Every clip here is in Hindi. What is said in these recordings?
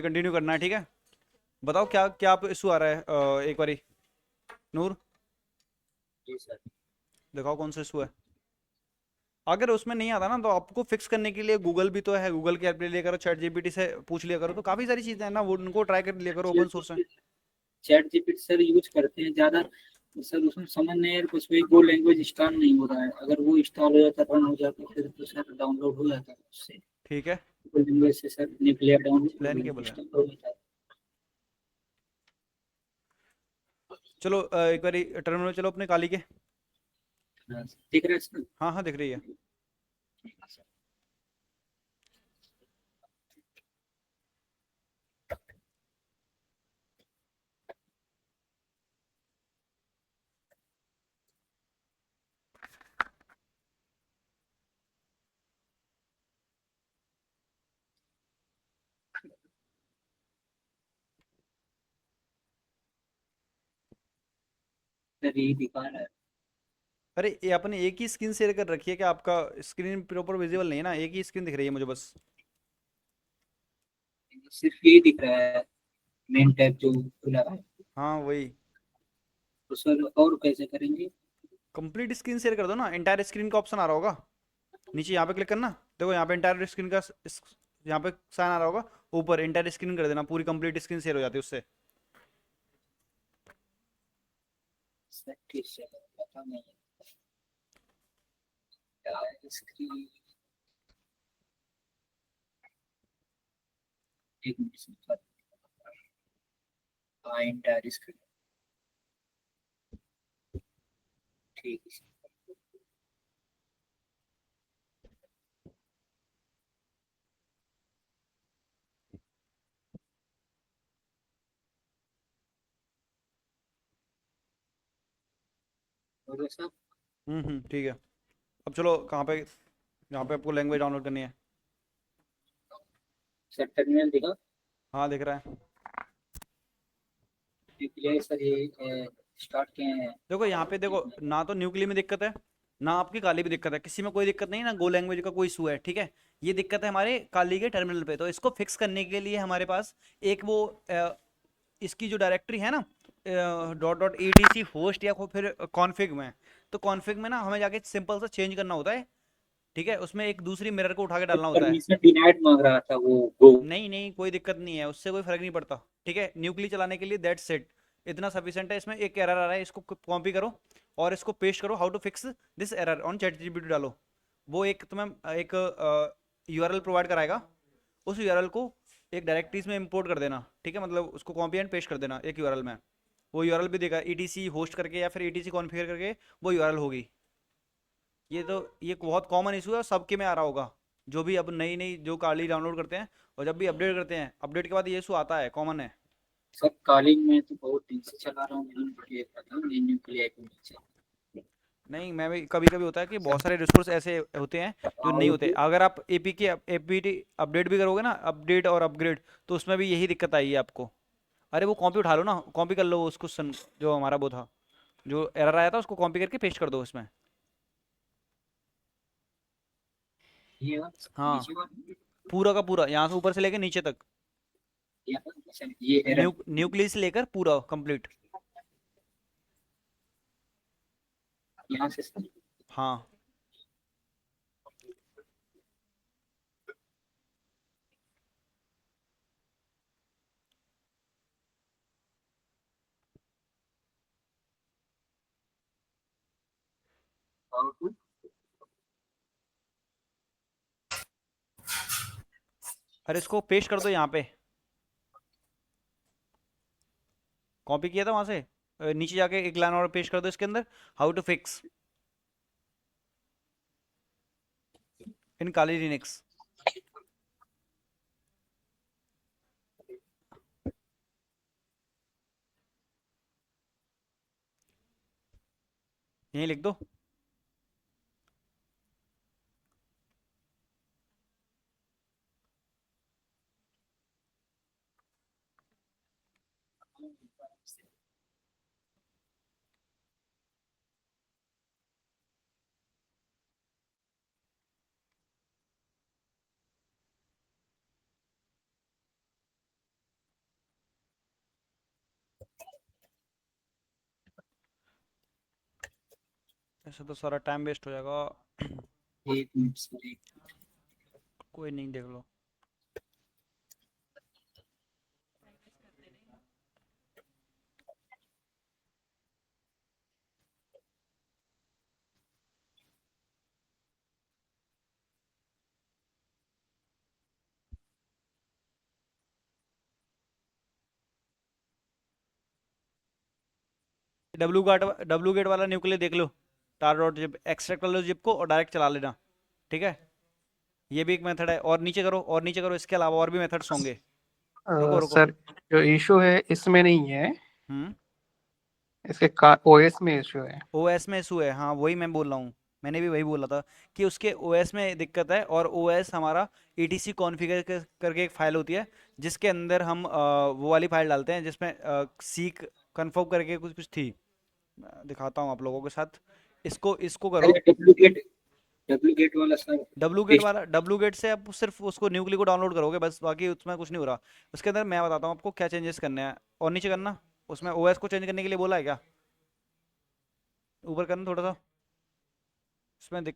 कंटिन्यू करना है, ठीक है। बताओ क्या क्या इशू आ रहा है, एक बारी नूर जी सर। दिखाओ कौन सा इशू है। अगर उसमें नहीं आता ना तो आपको फिक्स करने के लिए गूगल भी तो है, गूगल की हेल्प ले लिया करो, चैट जीपीटी से पूछ लिया करो, तो काफ़ी सारी चीज़ें हैं ना, वो उनको ट्राई कर लिया करो, ओपन सोर्स है। चैट जीपीटी सर यूज करते हैं ज्यादा। सर उसमें समझ नहीं है कुछ भी, वो लैंग्वेज इंस्टॉल नहीं हो रहा है। अगर वो इंस्टॉल हो जाता, रन हो जाता, फिर तो सर डाउनलोड हो जाता उससे। ठीक है। वो लैंग्वेज से सर न्यूक्लियर प्लान क्या डाउनलोड बोला है? इंस्टॉल हो जाता। चलो एक बारी टर्मिनल चलो अपने काली के। हाँ, दिख रहा है सर। हाँ हाँ दिख रही है। ठीक है सर। सर यही दिखा रहा है। अरे ये अपने एक ही स्क्रीन शेयर कर रखी है क्या? आपका स्क्रीन प्रॉपर विजिबल नहीं है ना, एक ही स्क्रीन दिख रही है मुझे बस। सिर्फ यही दिख रहा है, मेन टैब जो खुला है। हाँ वही। तो सर और कैसे करेंगे? कंप्लीट स्क्रीन शेयर कर दो ना, एंटायर स्क्रीन का ऑप्शन आ रहा होगा नीचे, यहाँ पे क्लिक करना। देखो यहाँ पे एंटायर स्क्रीन का यहाँ पे साइन आ रहा होगा, ऊपर एंटायर स्क्रीन कर देना, पूरी कंप्लीट स्क्रीन शेयर हो जाती है उससे। सर ठीक से पता नहीं है स्क्रीन। एक मिनट सर। हाँ, एंटायर स्क्रीन। ठीक है सर। और सर। ठीक है। अब चलो कहाँ पे, यहाँ पे आपको लैंग्वेज डाउनलोड करनी है। सर टर्मिनल दिखा। हाँ दिख रहा है। ये सर ये स्टार्ट किए हैं। देखो यहाँ पे देखो, ना तो न्यूक्लियर में दिक्कत है, ना आपकी काली में दिक्कत है, किसी में कोई दिक्कत नहीं है ना, गो लैंग्वेज का कोई इशू है, ठीक है। ये दिक्कत है हमारे काली के टर्मिनल पे, तो इसको फिक्स करने के लिए हमारे पास एक वो इसकी जो डायरेक्टरी है ना, dot dot E T C host या फिर कॉन्फ़िग में, तो कॉन्फ़िग में ना हमें जाके सिंपल सा चेंज करना होता है, ठीक है। उसमें एक दूसरी मिरर को उठा के डालना होता है। परमिशन डिनाइड मांग रहा था वो गो। नहीं नहीं कोई दिक्कत नहीं है, उससे कोई फर्क नहीं पड़ता, ठीक है। न्यूक्ली चलाने के लिए दैट सेट इतना सफिशिएंट है। इसमें एक एरर आ रहा है, इसको कॉपी करो और इसको पेस्ट करो, how to fix this error on chat GPT डालो। वो एक तुम्हें एक यूआरएल प्रोवाइड कराएगा, उस यूआरएल को एक डायरेक्टरीज में इंपोर्ट कर देना, ठीक है, मतलब उसको कॉपी एंड पेस्ट कर देना एक यूआरएल में। वो यूआरएल भी देगा ईटीसी होस्ट करके या फिर ईटीसी कॉन्फ़िगर करके, वो यूआरएल होगी। ये तो ये बहुत कॉमन इशू है, सबके में आ रहा होगा, जो भी अब नई नई जो कार्ली डाउनलोड करते हैं और जब भी अपडेट करते हैं, अपडेट के बाद ये इशू आता है, कॉमन है। सब कॉलिंग में तो बहुत दिन से चला रहा हूँ, मुझे पता नहीं न्यूक्लियर के नीचे। नहीं मैं भी कभी कभी होता है कि बहुत सारे रिसोर्स ऐसे होते हैं जो नहीं और होते। अगर आप एपी की एपीटी अपडेट भी करोगे ना, अपडेट और अपग्रेड, तो उसमें भी यही दिक्कत आएगी आपको। अरे वो कॉपी उठा लो ना, कॉपी कर लो उसको जो हमारा वो था, जो एरर आया था उसको कॉपी करके पेस्ट कर दो इसमें। ये वाला, हाँ नीचे वाला। पूरा का पूरा, यहाँ से ऊपर से लेकर नीचे तक, ये एरर। न्यूक्लियस से लेकर पूरा कंप्लीट। यहाँ से हाँ आउटपुट। अरे इसको पेस्ट कर दो यहाँ पे, कॉपी किया था वहां से, नीचे जाके एक लाइन और पेस्ट कर दो इसके अंदर, how to fix in Kali Linux. यहीं लिख दो। ऐसे तो सारा टाइम वेस्ट हो जाएगा। 1 मिनट सर। कोई नहीं, देख लो। डब्लू गेट वाला न्यूक्लियर देख लो। तार डॉट जिप एक्सट्रैक्ट कर लो जिप को और डायरेक्ट चला लेना। ठीक है, ये भी एक मेथड है। और नीचे करो, और नीचे करो, इसके अलावा और भी मेथड्स होंगे। रुको रुको। सर जो इशू है इसमें नहीं है, हम्म। इसके ओएस में इशू है। ओएस में इशू है, हाँ वही मैं बोल रहा हूँ। मैंने भी वही बोला था कि उसके ओएस में दिक्कत है। और ओएस हमारा ईटीसी कॉन्फ़िगर करके एक फाइल होती है, जिसके अंदर हम वो वाली फाइल डालते हैं जिसमें सीक कन्फर्म करके कुछ कुछ थी। मैं दिखाता हूँ आप लोगों के साथ। इसको इसको करो। अरे डब्ल्यू गेट वाला सर टेस्ट। डब्लू गेट से आप सिर्फ उसको न्यूक्ली को डाउनलोड करोगे बस, बाकी उसमें कुछ नहीं हो रहा। उसके अंदर मैं बताता हूँ आपको क्या चेंजेस करने हैं। और नीचे करना। उसमें ओएस को चेंज करने के लिए बोला है क्या? ऊपर करना थोड़ा सा। इसमें दिक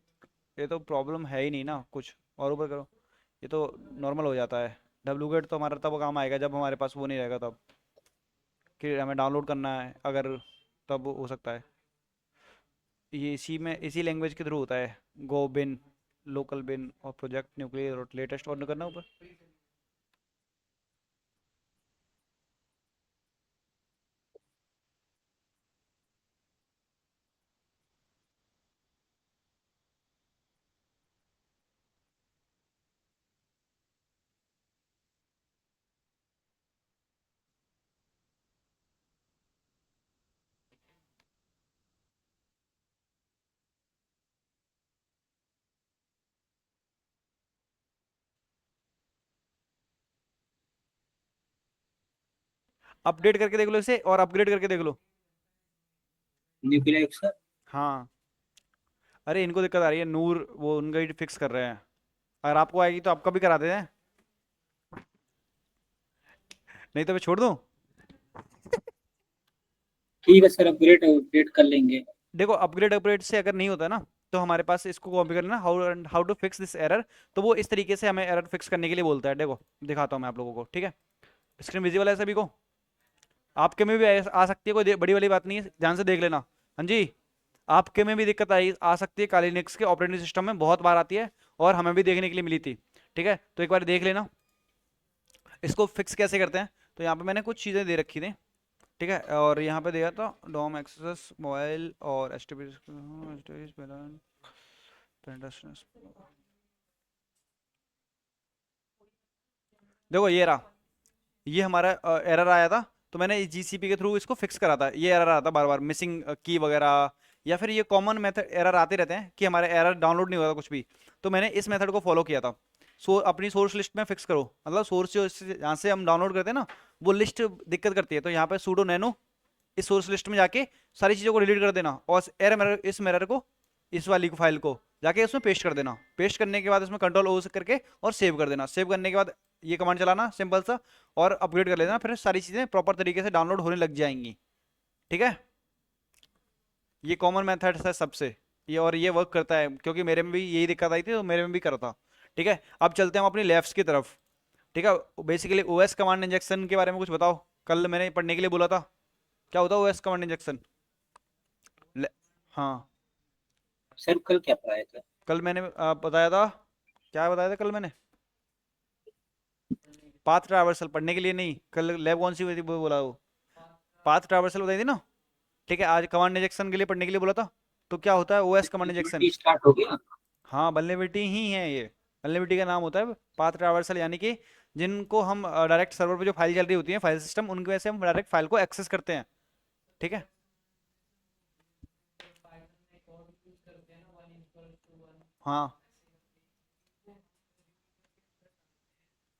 ये तो प्रॉब्लम है ही नहीं ना कुछ। और ऊपर करो। ये तो नॉर्मल हो जाता है। डब्लू गेट तो हमारा तब काम आएगा जब हमारे पास वो नहीं रहेगा, तब कि हमें डाउनलोड करना है अगर, तब हो सकता है। ये इसी में इसी लैंग्वेज के थ्रू होता है। गो बिन, लोकल बिन और प्रोजेक्ट न्यूक्लियर लेटेस्ट और करना ऊपर। अपडेट करके देख लो इसे और अपग्रेड करके देख लो। Nuclear sir. हाँ। अरे इनको दिक्कत आ रही है, नूर वो उनका ही फिक्स कर रहे हैं। अगर आपको आएगी तो आपका भी करा देते हैं, नहीं तो मैं छोड़ दूं। ठीक है सर, अपग्रेड अपडेट कर लेंगे। देखो अपग्रेड अपग्रेड से अगर नहीं होता ना, तो हमारे पास इसको कॉपी करना, how how to fix this error. तो वो इस तरीके से हमें एरर फिक्स करने के लिए बोलता है। देखो दिखाता हूँ मैं आप लोगों को, ठीक है। स्क्रीन विजिबल है सभी को? आपके में भी आ सकती है, कोई बड़ी वाली बात नहीं है, ध्यान से देख लेना। हाँ जी। आपके में भी दिक्कत आ सकती है, काली लिनक्स के ऑपरेटिंग सिस्टम में बहुत बार आती है, और हमें भी देखने के लिए मिली थी। ठीक है, तो एक बार देख लेना इसको फिक्स कैसे करते हैं। तो यहाँ पे मैंने कुछ चीज़ें दे रखी थी, ठीक है। और यहाँ पे दिया था डोम एक्सेस मोबाइल और देखो ये रहा, ये हमारा एरर आया था। तो मैंने जीसीपी के थ्रू इसको फिक्स करा था। ये एरर आता बार बार, मिसिंग की वगैरह, या फिर ये कॉमन मेथड एरर आते रहते हैं कि हमारे एरर डाउनलोड नहीं होता कुछ भी। तो मैंने इस मेथड को फॉलो किया था। अपनी सोर्स लिस्ट में फिक्स करो, मतलब सोर्स जो यहाँ से हम डाउनलोड करते हैं ना, वो लिस्ट दिक्कत करती है। तो यहाँ पे सूडो नैनो, इस सोर्स लिस्ट में जाके सारी चीज़ों को डिलीट कर देना, और इस मिरर को, इस वाली को फाइल को जाके उसमें पेस्ट कर देना। पेस्ट करने के बाद इसमें कंट्रोल ओ करके और सेव कर देना। सेव करने के बाद ये कमांड चलाना सिंपल सा, और अपग्रेड कर लेना, फिर सारी चीज़ें प्रॉपर तरीके से डाउनलोड होने लग जाएंगी। ठीक है, ये कॉमन मेथड है सबसे। ये और ये वर्क करता है, क्योंकि मेरे में भी यही दिक्कत आई थी, तो मेरे में भी करा था। ठीक है, अब चलते हैं हम अपनी लेफ्ट की तरफ। ठीक है, बेसिकली ओएस कमांड इंजेक्शन के बारे में कुछ बताओ। कल मैंने पढ़ने के लिए बोला था, क्या होता है ओएस कमांड इंजेक्शन? हाँ, सर कल क्या पढ़ाया था? कल मैंने बताया था। क्या बताया था कल मैंने? पाथ ट्रैवर्सल पढ़ने के लिए नहीं, कल लैब कौन सी हुई थी वो बोला, वो पाथ ट्रैवर्सल बताई थी ना। ठीक है, आज कमांड इंजेक्शन के लिए पढ़ने के लिए बोला था। तो क्या होता है OS command injection? Duty start हो गया। हाँ, वल्नरेबिलिटी ही है ये। वल्नरेबिलिटी का नाम होता है पाथ ट्रैवर्सल, यानी कि जिनको हम डायरेक्ट सर्वर पे जो फाइल चल रही होती है, फाइल सिस्टम, उनकी वजह से हम डायरेक्ट फाइल को एक्सेस करते हैं। ठीक है। हाँ।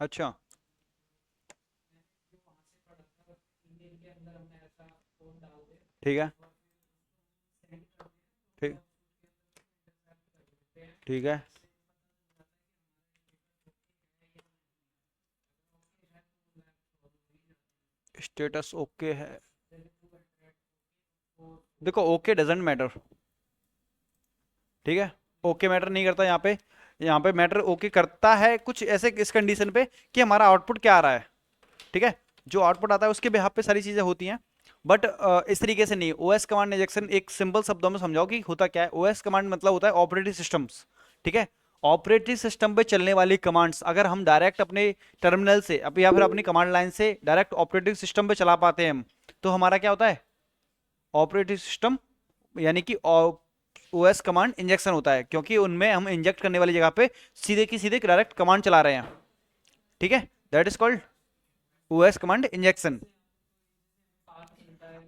अच्छा। ठीक है। ठीक। ठीक है। स्टेटस ओके है। देखो ओके डजेंट मैटर। ठीक है, ओके मैटर नहीं करता यहाँ पे मैटर ओके करता है कुछ ऐसे इस कंडीशन पे कि हमारा आउटपुट क्या आ रहा है। ठीक है, जो आउटपुट आता है उसके बिहाफ पे सारी चीजें होती हैं, बट इस तरीके से नहीं। ओएस कमांड इंजेक्शन एक सिंपल शब्दों में समझाओ कि होता क्या है। ओएस कमांड मतलब होता है ऑपरेटिंग सिस्टम्स। ठीक है, ऑपरेटिंग सिस्टम पे चलने वाली कमांड्स अगर हम डायरेक्ट अपने टर्मिनल से या फिर अपनी कमांड लाइन से डायरेक्ट ऑपरेटिंग सिस्टम पे चला पाते हैं हम, तो हमारा क्या होता है ऑपरेटिंग सिस्टम, यानी कि ओएस कमांड इंजेक्शन होता है, क्योंकि उनमें हम इंजेक्ट करने वाली जगह पे सीधे की सीधे डायरेक्ट कमांड चला रहे हैं। ठीक है, that is called OS command injection.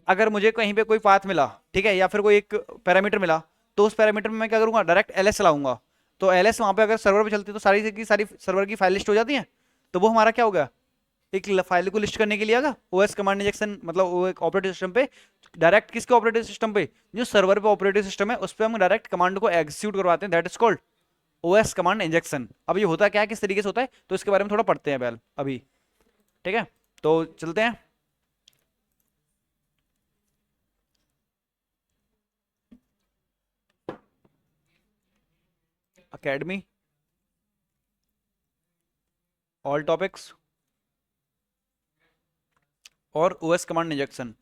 अगर मुझे कहीं पे कोई पाथ मिला, ठीक है, या फिर कोई एक पैरामीटर मिला, तो उस पैरामीटर में मैं क्या करूंगा, डायरेक्ट एलएस चलाऊंगा। तो एलएस वहां पे अगर सर्वर पे चलती है तो सारी की सारी सर्वर की फाइल लिस्ट हो जाती है। तो वो हमारा क्या होगा, एक फाइल को लिस्ट करने के लिए आगा ओएस कमांड इंजेक्शन, मतलब वो एक ऑपरेटिंग सिस्टम पे डायरेक्ट किसके ऑपरेटिंग सिस्टम पे, जो सर्वर पे ऑपरेटिंग सिस्टम है उस पर हम डायरेक्ट कमांड को एग्जीक्यूट करवाते हैं। That is called OS command injection. अब ये होता क्या है, किस तरीके से होता है, तो इसके बारे में थोड़ा पढ़ते हैं पहले अभी। ठीक है, तो चलते हैं। अकेडमी, ऑल टॉपिक्स और ओएस कमांड इंजेक्शन।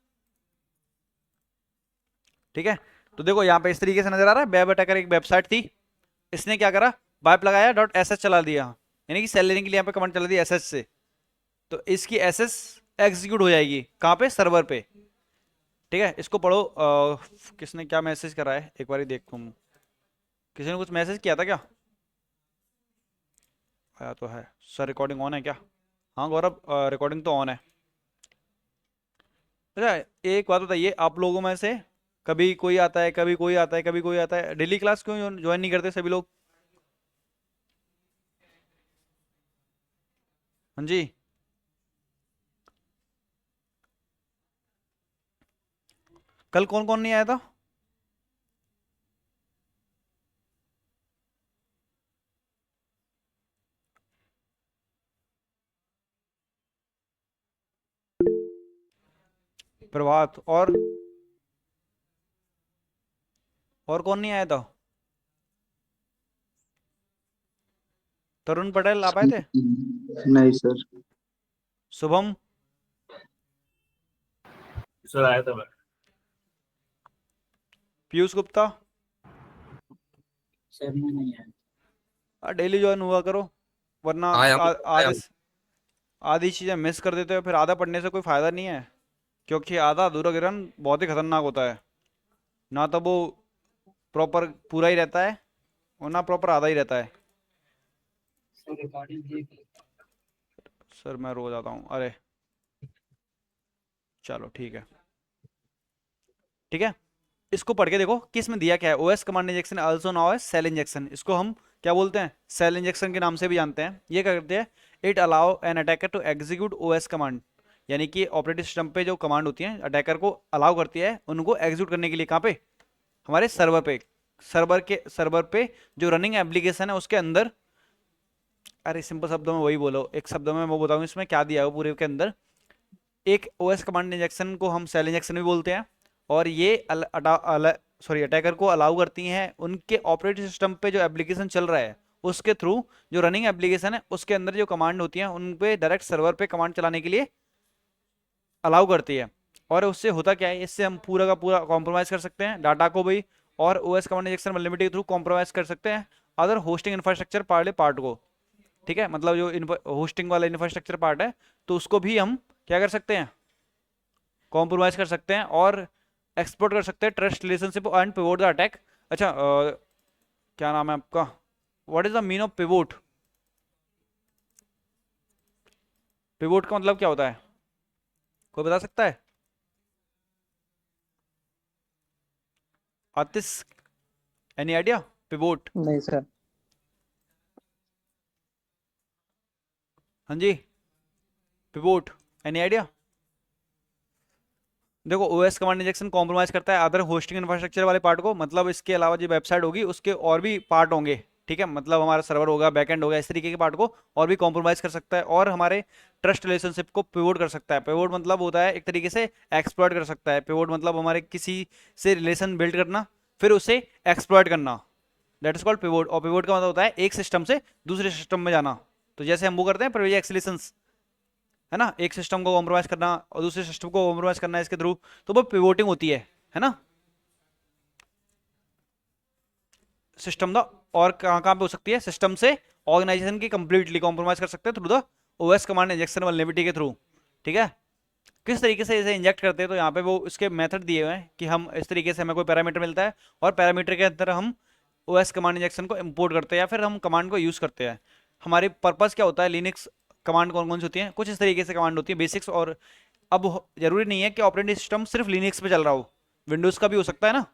ठीक है, तो देखो यहाँ पे इस तरीके से नजर आ रहा है, वेब अटैकर एक वेबसाइट थी, इसने क्या करा, बाइप लगाया डॉट एस चला दिया, यानी कि सेल लेने के लिए यहाँ पे कमांड चला दी एस से। तो इसकी एस एग्जीक्यूट हो जाएगी कहाँ पे, सर्वर पे। ठीक है, इसको पढ़ो। किसने क्या मैसेज करा है एक बार देखूं, किसी ने कुछ मैसेज किया था क्या, आया तो है। सर रिकॉर्डिंग ऑन है क्या, हाँ गौरव रिकॉर्डिंग तो ऑन है। अच्छा एक बात बताइए, आप लोगों में से कभी कोई आता है, कभी कोई आता है, कभी कोई आता है, डेली क्लास क्यों ज्वाइन नहीं करते सभी लोग। हाँ जी, कल कौन कौन नहीं आया था। प्रभात और कौन नहीं आया था, तरुण पटेल आप आए थे, नहीं सर। शुभम, सर आया था मैं। पीयूष गुप्ता, सर मैं नहीं आया। डेली ज्वाइन हुआ करो, वरना आधे आधी चीजें मिस कर देते हो, फिर आधा पढ़ने से कोई फायदा नहीं है, क्योंकि आधा अधूरा ग्रहण बहुत ही खतरनाक होता है। ना तो वो प्रॉपर पूरा ही रहता है और ना प्रॉपर आधा ही रहता है। सर रिकॉर्डिंग देख सर मैं रोज आता हूँ, अरे चलो ठीक है। ठीक है, इसको पढ़ के देखो कि इसमें दिया क्या है। OS command injection also now है सेल इंजेक्शन, इसको हम क्या बोलते हैं, सेल इंजेक्शन के नाम से भी जानते हैं। ये क्या करते हैं, it allow an attacker to execute OS command, यानी कि ऑपरेटिंग सिस्टम पे जो कमांड होती है अटैकर को अलाउ करती है उनको एग्जीक्यूट करने के लिए। कहाँ पे, हमारे सर्वर पे, सर्वर पे जो रनिंग एप्लीकेशन है उसके अंदर। अरे सिंपल शब्दों में वही बोलो, एक शब्दों में मैं बताऊं इसमें क्या दिया है पूरे के अंदर। एक ओएस कमांड इंजेक्शन को हम सेल इंजेक्शन भी बोलते हैं, और ये अटैकर को अलाउ करती हैं उनके ऑपरेटिंग सिस्टम पे जो एप्लीकेशन चल रहा है उसके थ्रू, जो रनिंग एप्लीकेशन है उसके अंदर जो कमांड होती है उन पे डायरेक्ट सर्वर पे कमांड चलाने के लिए अलाउ करती है। और उससे होता क्या है, इससे हम पूरा का पूरा कॉम्प्रोमाइज कर सकते हैं डाटा को भी, और ओएस कमांड इंजेक्शन वल्नरेबिलिटी के थ्रू कॉम्प्रोमाइज कर सकते हैं अदर होस्टिंग इंफ्रास्ट्रक्चर पार्ट को। ठीक है, मतलब जो होस्टिंग वाला इंफ्रास्ट्रक्चर पार्ट है तो उसको भी हम क्या कर सकते हैं, कॉम्प्रोमाइज कर सकते हैं और एक्सप्लोर कर सकते हैं trust relationship and pivot the attack. अच्छा क्या नाम है आपका, what is the mean of pivot, pivot का मतलब क्या होता है, कोई बता सकता है। आतिश, एनी आइडिया पिवोट। नहीं सर। हाँ जी, पिवोट, एनी आइडिया। देखो ओएस कमांड इंजेक्शन कॉम्प्रोमाइज करता है अदर होस्टिंग इंफ्रास्ट्रक्चर वाले पार्ट को, मतलब इसके अलावा जो वेबसाइट होगी उसके और भी पार्ट होंगे। ठीक है, मतलब हमारा सर्वर होगा, बैकएंड होगा, इस तरीके के पार्ट को और भी कॉम्प्रोमाइज कर सकता है, और हमारे ट्रस्ट रिलेशनशिप को पिवोट कर सकता है। पिवोट मतलब होता है एक तरीके से एक्सप्लॉइट कर सकता है। पिवोट मतलब हमारे किसी से रिलेशन बिल्ड करना फिर उसे एक्सप्लॉइट करना। That is called pivot. और पिवोट का मतलब होता है एक सिस्टम से दूसरे सिस्टम में जाना। तो जैसे हम वो करते हैं प्रिविलेज एक्सीलेशंस, है ना, एक सिस्टम को कॉम्प्रोमाइज करना और दूसरे सिस्टम को कॉम्प्रोमाइज करना इसके थ्रू, तो वो पिवोटिंग होती है ना। सिस्टम द, और कहाँ कहाँ पे हो सकती है, सिस्टम से ऑर्गेनाइजेशन की कंप्लीटली कॉम्प्रोमाइज कर सकते हैं through the OS command injection vulnerability के थ्रू। ठीक है, किस तरीके से इसे इंजेक्ट करते हैं, तो यहाँ पे वो इसके मेथड दिए हुए हैं कि हम इस तरीके से हमें कोई पैरामीटर मिलता है और पैरामीटर के अंदर हम ओएस कमांड इंजेक्शन को इंपोर्ट करते हैं या फिर हम कमांड को यूज़ करते हैं। हमारी पर्पस क्या होता है, लिनक्स कमांड कौन कौन सी होती हैं, कुछ इस तरीके से कमांड होती है बेसिक्स। और अब जरूरी नहीं है कि ऑपरेटिंग सिस्टम सिर्फ लिनक्स पे चल रहा हो, विंडोज़ का भी हो सकता है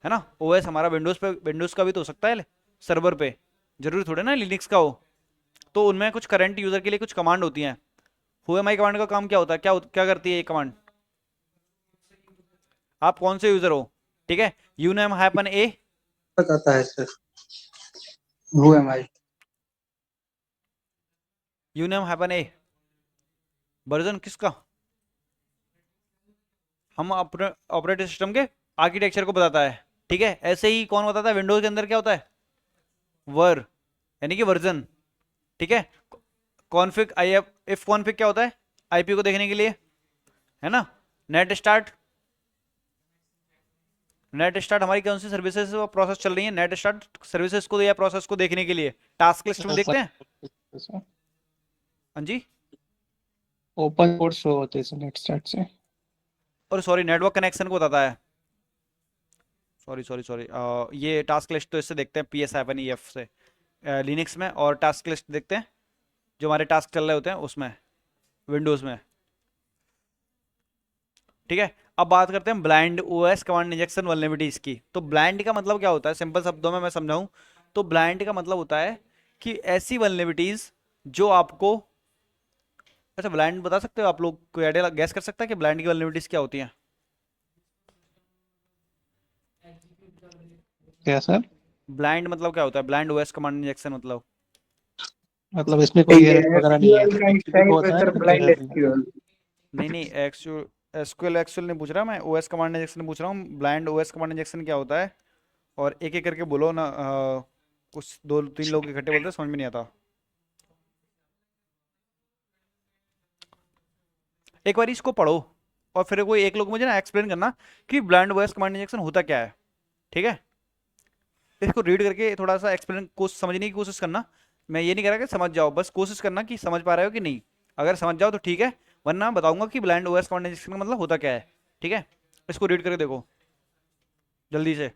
ना। ओएस हमारा विंडोज़ पे, विंडोज़ का भी तो हो सकता है सर्वर पे, जरूरी थोड़े ना लिनक्स का हो। तो उनमें कुछ करंट यूज़र के लिए कुछ कमांड होती हैं। हुएमाई कमांड का काम क्या होता है, क्या करती है ये कमांड, आप कौन से यूजर हो, ठीक है। यूनेम हैपन ए, बताता है sir. Who am I. Uname hyphen A version किसका, हम अपने ऑपरेटिंग सिस्टम के आर्किटेक्चर को बताता है। ठीक है, ऐसे ही कौन बताता है, विंडोज के अंदर क्या होता है, वर, यानी कि वर्जन। ठीक है, config I F, if config क्या होता है, आईपी को देखने के लिए, है ना। नेट स्टार्ट, नेट स्टार्ट हमारी कौन सी सर्विसेज प्रोसेस चल रही है, नेट स्टार्ट सर्विसेज को या प्रोसेस को देखने के लिए टास्क लिस्ट में देखते हैं। सर हाँ जी, ओपन कोड शो होते हैं नेट स्टार्ट से। और सॉरी नेटवर्क कनेक्शन को बताता है, सॉरी सॉरी सॉरी, ये टास्क लिस्ट तो इससे देखते हैं PS7EF से लिनक्स में, और टास्क लिस्ट देखते हैं जो हमारे टास्क चल रहे होते हैं उसमें, विंडोज़ में। ठीक है, अब बात करते हैं blind OS command injection vulnerabilities की। तो ब्लाइंड का मतलब क्या होता है, सिंपल शब्दों में मैं समझाऊं तो ब्लाइंड का मतलब होता है कि ऐसी वल्नरेबिलिटीज जो आपको, अच्छा ब्लाइंड बता सकते हो आप लोग, कोई आइडिया गैस कर सकता है कि ब्लाइंड की वल्नरेबिलिटीज क्या होती हैं। क्या सर? ब्लाइंड मतलब क्या होता है, ब्लाइंड ओएस कमांड इंजेक्शन मतलब, मतलब इसमें कोई ये एरर वगैरह नहीं है, एसक्यूएल का कुछ भी टाइप है होता है सर, लेकिन ब्लाइंड एरर नहीं है। एसक्यूएल। नहीं एसक्यूएल एक्चुअल नहीं पूछ रहा मैं, ओएस कमांड इंजेक्शन पूछ रहा हूँ। ब्लाइंड ओएस कमांड इंजेक्शन क्या होता है, और एक एक करके बोलो ना, कुछ दो तीन लोग इकट्ठे बोलते हैं समझ में नहीं आता। एक बार इसको पढ़ो और फिर कोई एक लोग मुझे ना एक्सप्लेन करना कि ब्लाइंड वॉइस कमांड इंजेक्शन होता क्या है। ठीक है, इसको रीड करके थोड़ा सा एक्सप्लेन को समझने की कोशिश करना। मैं ये नहीं कह रहा कि समझ जाओ, बस कोशिश करना कि समझ पा रहे हो कि नहीं। अगर समझ जाओ तो ठीक है, वरना बताऊंगा कि ब्लाइंड वॉइस कमांड इंजेक्शन का मतलब होता क्या है। ठीक है, इसको रीड करके देखो जल्दी से।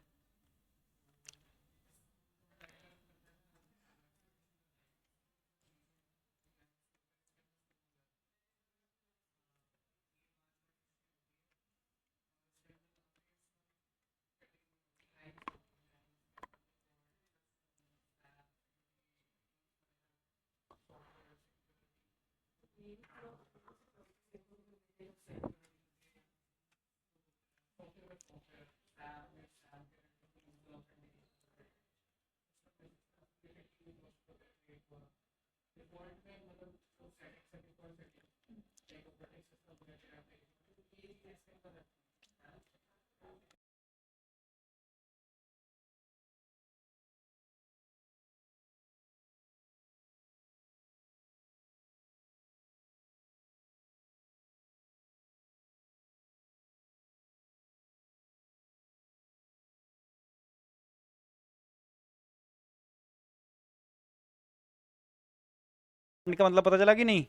इनका मतलब पता चला कि नहीं।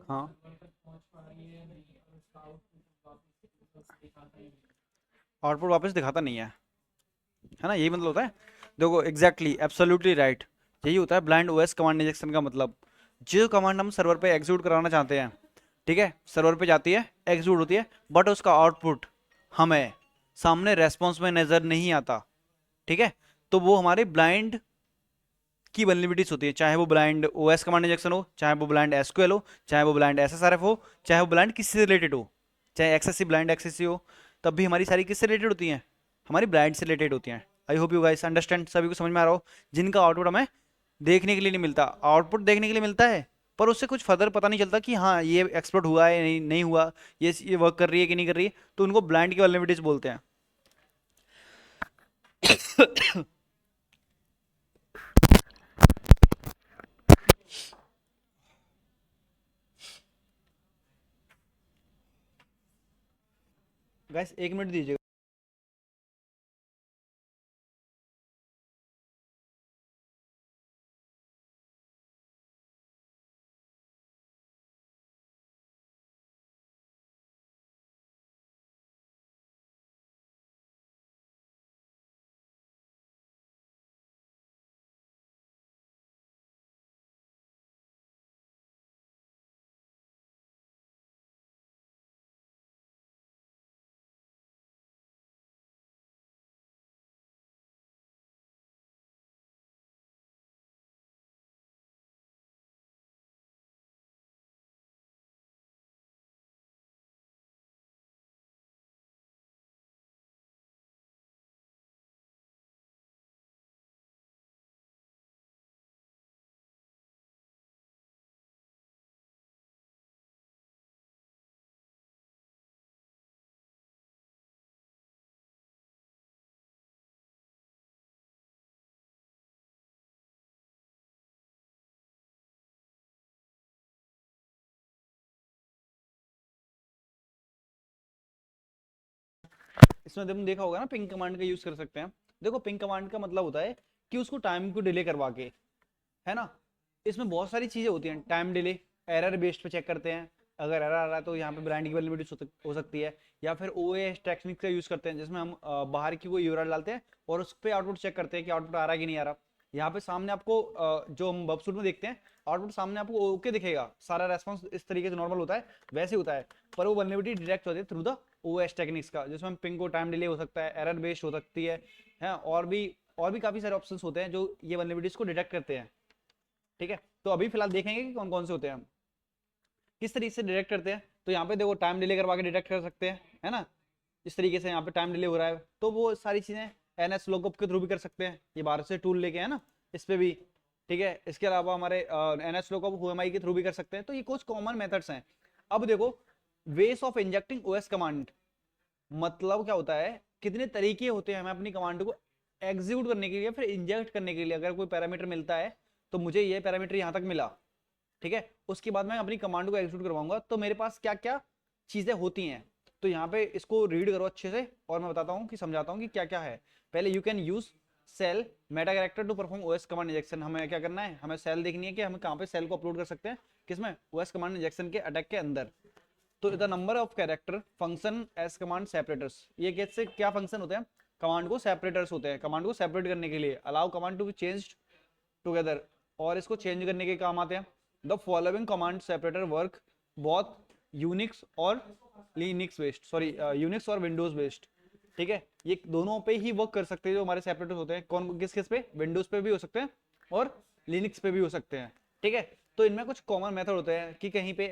हाँ आउटपुट वापस दिखाता नहीं है ना, यही मतलब होता है। देखो एग्जैक्टली एब्सोल्युटली राइट, यही होता है ब्लाइंड ओएस कमांड इंजेक्शन का मतलब। जो कमांड हम सर्वर पे एग्जीक्यूट कराना चाहते हैं, ठीक है, सर्वर पे जाती है, एग्जीक्यूट होती है, बट उसका आउटपुट हमें सामने रेस्पॉन्स में नजर नहीं आता, ठीक है, तो वो हमारे ब्लाइंड की वल्नरेबिलिटीज होती है, चाहे वो ब्लाइंड ओएस कमांड इंजेक्शन हो, चाहे वो ब्लाइंड एसक्यूएल हो, चाहे वो ब्लाइंड एसएसआरएफ हो, चाहे वो ब्लाइंड किसी से रिलेटेड हो, चाहे एक्सेसी ब्लाइंड एक्सेसी हो, तब भी हमारी सारी किससे रिलेटेड होती हैं, हमारी ब्लाइंड से रिलेटेड होती हैं। I hope you guys understand, सभी को समझ में आ रहा हो, जिनका आउटपुट हमें देखने के लिए नहीं मिलता, आउटपुट देखने के लिए मिलता है पर उससे कुछ फर्दर पता नहीं चलता कि हाँ ये एक्सप्लोर हुआ है नहीं, नहीं हुआ, ये वर्क कर रही है कि नहीं कर रही है, तो उनको ब्लाइंड की वल्नरेबिलिटीज बोलते हैं। गाइस 1 मिनट दीजिए। इसमें तुम देखा होगा ना, पिंग कमांड का यूज कर सकते हैं। देखो पिंग कमांड का मतलब होता है कि उसको टाइम को डिले करवा के, है ना, इसमें बहुत सारी चीजें होती हैं, टाइम डिले, एरर बेस्ड पे चेक करते हैं, अगर एरर आ रहा है तो यहाँ पे ब्रांड की वैल्यूबिलिटी हो सकती है, या फिर ओएस टेक्निक का यूज करते हैं जिसमें हम बाहर की कोई यूआरएल डालते हैं और उस पर आउटपुट चेक करते हैं कि आउटपुट आ रहा है कि नहीं आ रहा। यहाँ पे सामने आपको जो हम बबसूट में देखते हैं, आउटपुट सामने आपको ओके दिखेगा, सारा रेस्पॉन्स इस तरीके से नॉर्मल होता है, वैसे होता है, पर वो वल्नरेबिलिटी डिटेक्ट होती है थ्रू द ओएस टेक्निक्स का, जिसमें हम पिंग को टाइम डिले हो सकता है, एरर बेस्ड हो सकती है, और भी काफी सारे ऑप्शंस होते हैं जो ये वल्नरेबिलिटीज को डिटेक्ट करते हैं, ठीक है। तो अभी फिलहाल देखेंगे कि कौन कौन से होते हैं, हम किस तरीके से डिटेक्ट करते हैं। तो यहाँ पे देखो टाइम डिले करवा के डिटेक्ट कर सकते हैं, है ना, इस तरीके से यहाँ पे टाइम डिले हो रहा है, तो वो सारी चीजें एनएस लॉकअप के थ्रू भी कर सकते हैं, ये बाहर से टूल लेके, है ना, इस पे भी, ठीक है। इसके अलावा हमारे एनएस लॉकअप हुएमआई के थ्रू भी कर सकते हैं, तो ये कुछ कॉमन मेथड्स हैं। अब देखो वेस ऑफ इंजेक्टिंग ओएस कमांड, मतलब क्या होता है, कितने तरीके होते हैं हमें अपनी कमांड को एग्जीक्यूट करने के लिए, फिर इंजेक्ट करने के लिए। अगर कोई पैरामीटर मिलता है तो मुझे ये पैरामीटर यहाँ तक मिला, ठीक है, उसके बाद मैं अपनी कमांड को एग्जीक्यूट करवाऊंगा, तो मेरे पास क्या क्या चीजें होती हैं। तो यहाँ पे इसको रीड करो अच्छे से और मैं बताता हूँ कि समझाता हूँ कि क्या क्या है। पहले you can use shell meta character to perform OS command injection. हमें क्या करना है, हमें सेल देखनी है कि हम कहाँ पे सेल को अपलोड कर सकते हैं, किसमें, ओएस कमांड इंजेक्शन के अटैक के अंदर। तो the number of character function as command separators, ये कैसे क्या फंक्शन होते हैं, कमांड को सेपरेटर्स होते हैं, कमांड को सेपरेट करने के लिए, allow command to be change together, और इसको चेंज करने के काम आते हैं। The following command separator work both Unix और लिनक्स बेस्ड, सॉरी यूनिक्स और विंडोज बेस्ड, ठीक है, ये दोनों पे ही वर्क कर सकते हैं जो हमारे सेपरेटर्स होते हैं। कौन किस किस पे, विंडोज पे भी हो सकते हैं और लिनक्स पे भी हो सकते हैं, ठीक है। तो इनमें कुछ कॉमन मेथड होते हैं कि कहीं पे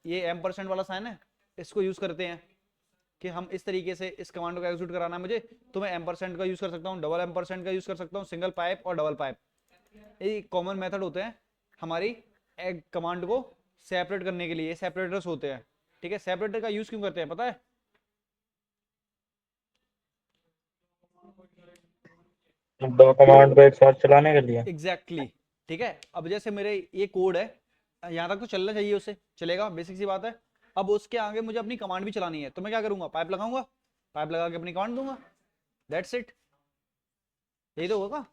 ये M% वाला साइन है, इसको यूज करते हैं कि हम इस तरीके से इस कमांड को एग्जीक्यूट कराना है मुझे, तो मैं M% का यूज कर सकता हूँ, डबल M% का यूज कर सकता हूँ, सिंगल पाइप और डबल पाइप, ये कॉमन मेथड होते हैं हमारी कमांड को सेपरेट करने के लिए, सेपरेटर्स होते हैं, ठीक है। सेपरेटर का यूज क्यों करते हैं पता है, दो कमांड को एक साथ चलाने के लिए। एग्जैक्टली ठीक है। अब जैसे मेरे ये कोड है, यहाँ तक तो चलना चाहिए, उससे चलेगा, बेसिक सी बात है। अब उसके आगे मुझे अपनी कमांड भी चलानी है, तो मैं क्या करूंगा, पाइप लगाऊंगा, पाइप लगा के अपनी कमांड दूंगा, दैट्स इट, यही तो होगा।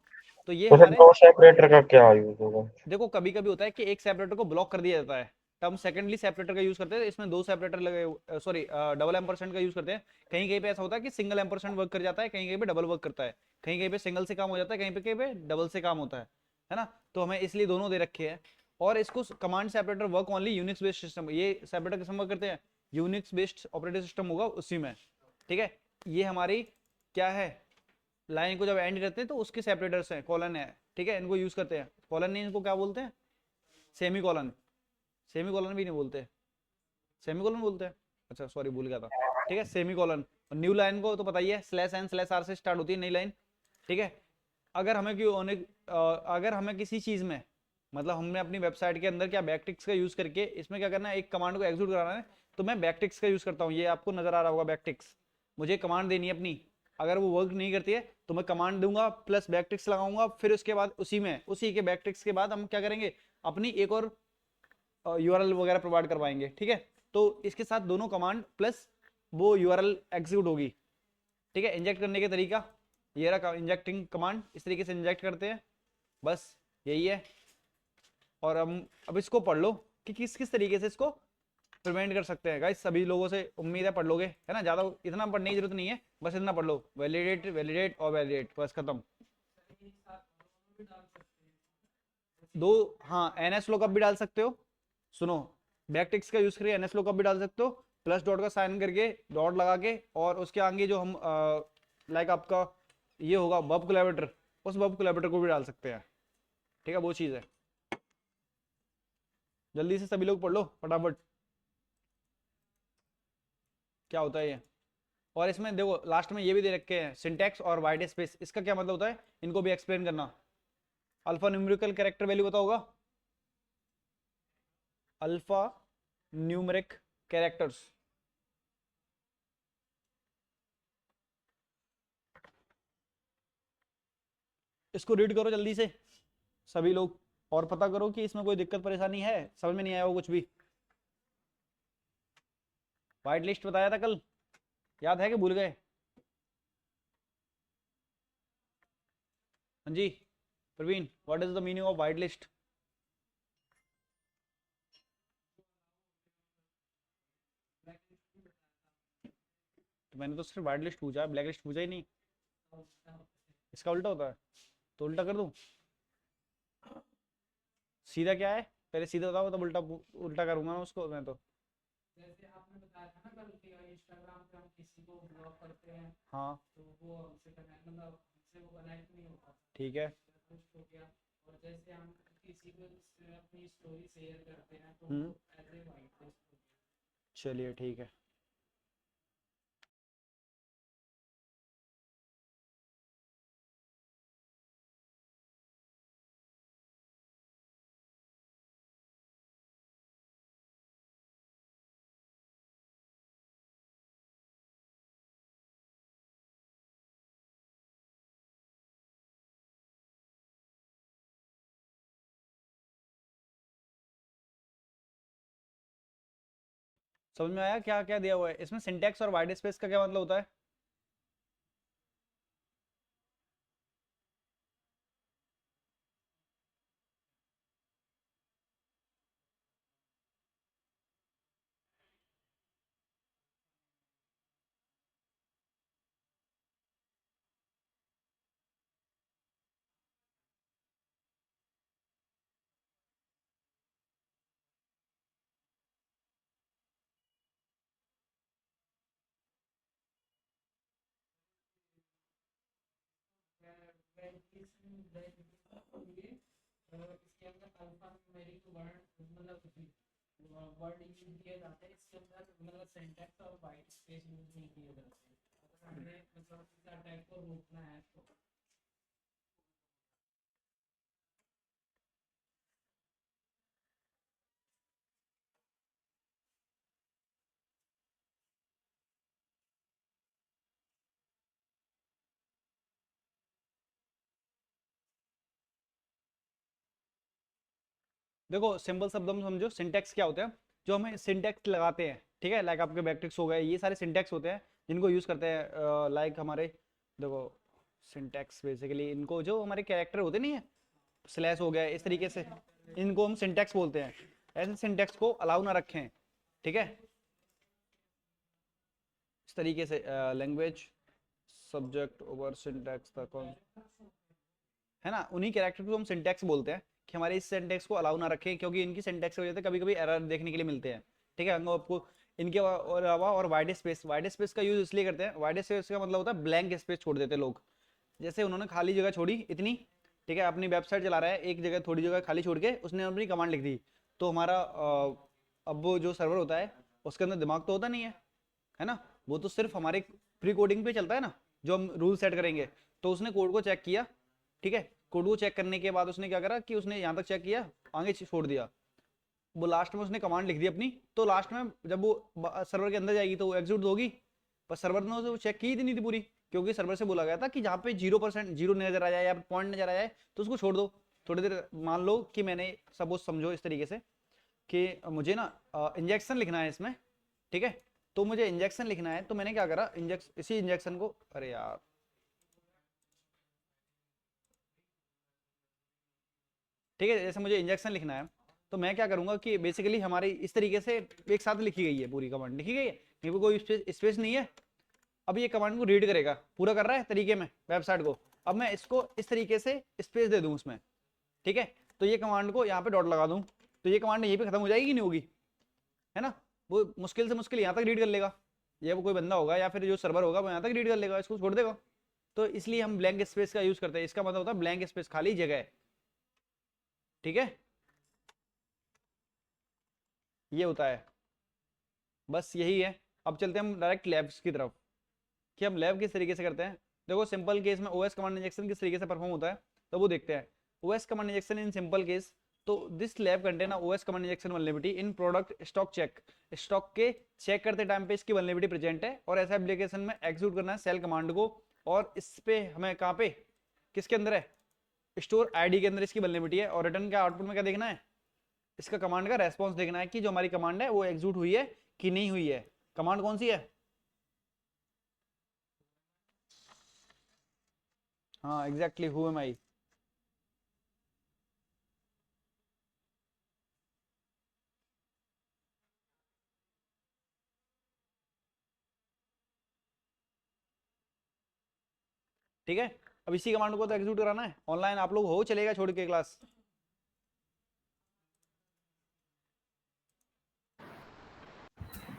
तो ये तो फिर हमारे, दो सेपरेटर का क्या यूज होगा? देखो कभी कभी होता है कि एक सेपरेटर को ब्लॉक कर दिया जाता है, टर्म सेकेंडली सेपरेटर का यूज करते हैं, इसमें दो सेपरेटर लगे, सॉरी डबल एम्परसेंड का यूज करते हैं। कहीं कहीं पे ऐसा होता है कि सिंगल एम्परसेंड वर्क कर जाता है, कहीं कहीं पे डबल वर्क करता है, कहीं कहीं पे सिंगल से काम हो जाता है, कहीं पे डबल से काम होता है ना। तो हमें इसलिए दोनों दे रखे हैं। और इसको command separator work only Unix based system, ये सेपरेटर किस में वर्क करते हैं, यूनिक्स बेस्ड ऑपरेटिंग सिस्टम होगा उसी में, ठीक है। ये हमारी क्या है, लाइन को जब एंड करते हैं तो उसके सेपरेटर्स हैं, कॉलन है, ठीक है, इनको यूज करते हैं। कॉलन नहीं, इनको क्या बोलते हैं, सेमी कॉलन, सेमी कॉलन भी नहीं बोलते, सेमी कॉलन बोलते हैं, अच्छा सॉरी भूल गया था, ठीक है, सेमी कॉलन। और न्यू लाइन को तो पता ही है, स्लैश एन स्लैश आर से स्टार्ट होती है नई लाइन, ठीक है। अगर हमें अगर हमें किसी चीज में, मतलब हमने अपनी वेबसाइट के अंदर क्या बैकटिक्स का यूज करके इसमें क्या करना है, एक कमांड को एग्जीक्यूट कराना है, तो मैं बैकटिक्स का यूज करता हूँ। ये आपको नजर आ रहा होगा बैकटिक्स, मुझे कमांड देनी है अपनी, अगर वो वर्क नहीं करती है तो मैं कमांड दूंगा प्लस बैकटिक्स लगाऊंगा, फिर उसके बाद उसी के बैकटिक्स के बाद हम क्या करेंगे, अपनी एक और यूआरएल वगैरह प्रोवाइड करवाएंगे, ठीक है। तो इसके साथ दोनों कमांड प्लस वो यूआरएल एग्जीक्यूट होगी, ठीक है। इंजेक्ट करने के तरीका ये रहा, इंजेक्टिंग कमांड इस तरीके से इंजेक्ट करते हैं, बस यही है। और हम अब इसको पढ़ लो कि किस किस तरीके से इसको प्रिवेंट कर सकते हैं। गाइस सभी लोगों से उम्मीद है पढ़ लोगे, है ना, ज़्यादा इतना पढ़ने की जरूरत नहीं है, बस इतना पढ़ लो, वैलिडेट वैलिडेट और वैलिडेट, बस खत्म। दो, हाँ एनएस लुकअप भी डाल सकते हो, सुनो, बैकटिक्स का यूज करके एनएस लुकअप भी डाल सकते हो, प्लस डॉट का साइन करके डॉट लगा के, और उसके आगे जो हम लाइक आपका ये होगा बब कोलैबोरेटर, उस बब कोलैबोरेटर को भी डाल सकते हैं, ठीक है, वो चीज़ है। जल्दी से सभी लोग पढ़ लो फटाफट, क्या होता है ये। और इसमें देखो लास्ट में ये भी दे रखे हैं सिंटैक्स और वाइड स्पेस, इसका क्या मतलब होता है, इनको भी एक्सप्लेन करना। अल्फा न्यूमेरिकल कैरेक्टर वैल्यू पता होगा, अल्फा न्यूमेरिक कैरेक्टर्स, इसको रीड करो जल्दी से सभी लोग, और पता करो कि इसमें कोई दिक्कत परेशानी है, समझ में नहीं आया हो कुछ भी। वाइट लिस्ट बताया था कल, याद है कि भूल गए। हाँ जी Praveen, what is the meaning of white list. तो मैंने तो सिर्फ वाइट लिस्ट पूछा है, ब्लैक लिस्ट पूछा ही नहीं। इसका उल्टा होता है, तो उल्टा कर दूं, सीधा क्या है, पहले सीधा बताओ तब उल्टा उल्टा करूंगा मैं उसको, मैं तो जैसे आपने बताया था ना कल कि इंस्टाग्राम पे हम किसी को ब्लॉक करते हैं हाँ तो वो हमसे कनेक्ट, मतलब हमसे वो कनेक्ट नहीं होता, ठीक है, पोस्ट हो गया। और जैसे हम किसी को अपनी स्टोरी शेयर करते हैं तो हम्म, वो एज ए वाइट लिस्ट हो गया। चलिए ठीक है। समझ में आया क्या क्या दिया हुआ है इसमें, सिंटैक्स और वाइड स्पेस का क्या मतलब होता है। इसके अंदर अल्फा न्यूमेरिक वर्ड, मतलब वर्ड यूज किए जाते हैं, इसके अंदर मतलब सिंटैक्स और वाइट स्पेस यूज नहीं किए जाते हैं। अगर हमें मतलब इस अटैक को रोकना है तो देखो सिंपल शब्दों में समझो, सिंटैक्स क्या होता है, जो हमें सिंटैक्स लगाते हैं, ठीक है, लाइक आपके बैकटिक्स हो गए, ये सारे सिंटैक्स होते हैं जिनको यूज करते हैं, लाइक हमारे देखो सिंटैक्स बेसिकली इनको, जो हमारे कैरेक्टर होते नहीं है, स्लैश हो गया इस तरीके से, इनको हम सिंटैक्स बोलते हैं। ऐसे सिंटेक्स को अलाउ ना रखें, ठीक है। इस तरीके से लैंग्वेज सब्जेक्ट ओवर सिंटेक्स तक है ना, उन्हीं कैरेक्टर को हम सिंटेक्स बोलते हैं कि हमारे इस सिंटेक्स को अलाउ ना रखें, क्योंकि इनकी सिंटेक्स की वजह से कभी कभी एरर देखने के लिए मिलते हैं, ठीक है। हम आपको इनके अलावा और वाइड स्पेस का यूज इसलिए करते हैं, वाइड स्पेस का मतलब होता है ब्लैंक स्पेस छोड़ देते हैं लोग, जैसे उन्होंने खाली जगह छोड़ी इतनी, ठीक है, अपनी वेबसाइट चला रहा है, एक जगह थोड़ी जगह खाली छोड़ के उसने अपनी कमांड लिख दी, तो हमारा अब वो जो सर्वर होता है उसके अंदर दिमाग तो होता नहीं है ना, वो तो सिर्फ हमारे प्री कोडिंग पे चलता है ना, जो हम रूल सेट करेंगे। तो उसने कोड को चेक किया, ठीक है, कोड को चेक करने के बाद उसने क्या करा कि उसने यहाँ तक चेक किया, आगे छोड़ दिया, वो लास्ट में उसने कमांड लिख दी अपनी, तो लास्ट में जब वो सर्वर के अंदर जाएगी तो वो एग्जीक्यूट होगी, पर सर्वर ने उसे चेक की ही नहीं थी पूरी, क्योंकि सर्वर से बोला गया था कि जहाँ पे 0% जीरो नजर आ जाए या पॉइंट नजर आ जाए तो उसको छोड़ दो। थोड़ी देर मान लो कि मैंने सपोज समझो इस तरीके से कि मुझे ना इंजेक्शन लिखना है इसमें, ठीक है, तो मुझे इंजेक्शन लिखना है, तो मैंने क्या करा, इसी इंजेक्शन को, अरे यार ठीक है, जैसे मुझे इंजेक्शन लिखना है तो मैं क्या करूंगा कि बेसिकली हमारी इस तरीके से एक साथ लिखी गई है, पूरी कमांड लिखी गई है, कहीं पे कोई स्पेस नहीं है। अब ये कमांड को रीड करेगा, पूरा कर रहा है तरीके में वेबसाइट को, अब मैं इसको इस तरीके से स्पेस दे दूं उसमें, ठीक है, तो ये कमांड को यहाँ पे डॉट लगा दूं, तो ये कमांड यहीं पे खत्म हो जाएगी, नहीं होगी, है ना, वो मुश्किल से मुश्किल यहाँ तक रीड कर लेगा, ये वो कोई बंदा होगा या फिर जो सर्वर होगा वो यहाँ तक रीड कर लेगा, इसको छोड़ देगा। तो इसलिए हम ब्लैंक स्पेस का यूज करते हैं, इसका मतलब होता है ब्लैंक स्पेस, खाली जगह, ठीक है, ये होता है, बस यही है। अब चलते हैं हम डायरेक्ट लैब्स की तरफ कि हम लैब किस तरीके से करते हैं। देखो सिंपल केस में ओएस कमांड इंजेक्शन किस तरीके से परफॉर्म होता है तो वो देखते हैं। OS command injection in simple case, तो this lab contain OS command injection vulnerability in product stock check, stock के चेक करते टाइम पे इसकी वल्नरेबिलिटी प्रेजेंट है, और ऐसा एप्लीकेशन में एग्जीक्यूट करना है सेल कमांड को, और इस पे हमें कहाँ पे, किसके अंदर है, स्टोर आईडी के अंदर इसकी वल्नरेबिलिटी है, और रिटर्न का आउटपुट में क्या देखना है, इसका कमांड का रेस्पॉन्स देखना है कि जो हमारी कमांड है वो एग्जीक्यूट हुई है कि नहीं हुई है। कमांड कौन सी है, हाँ एग्जैक्टली, हु एम आई, ठीक है। अब इसी कमांड को तो एग्जीक्यूट कराना है। ऑनलाइन आप लोग हो, चलेगा छोड़ के क्लास,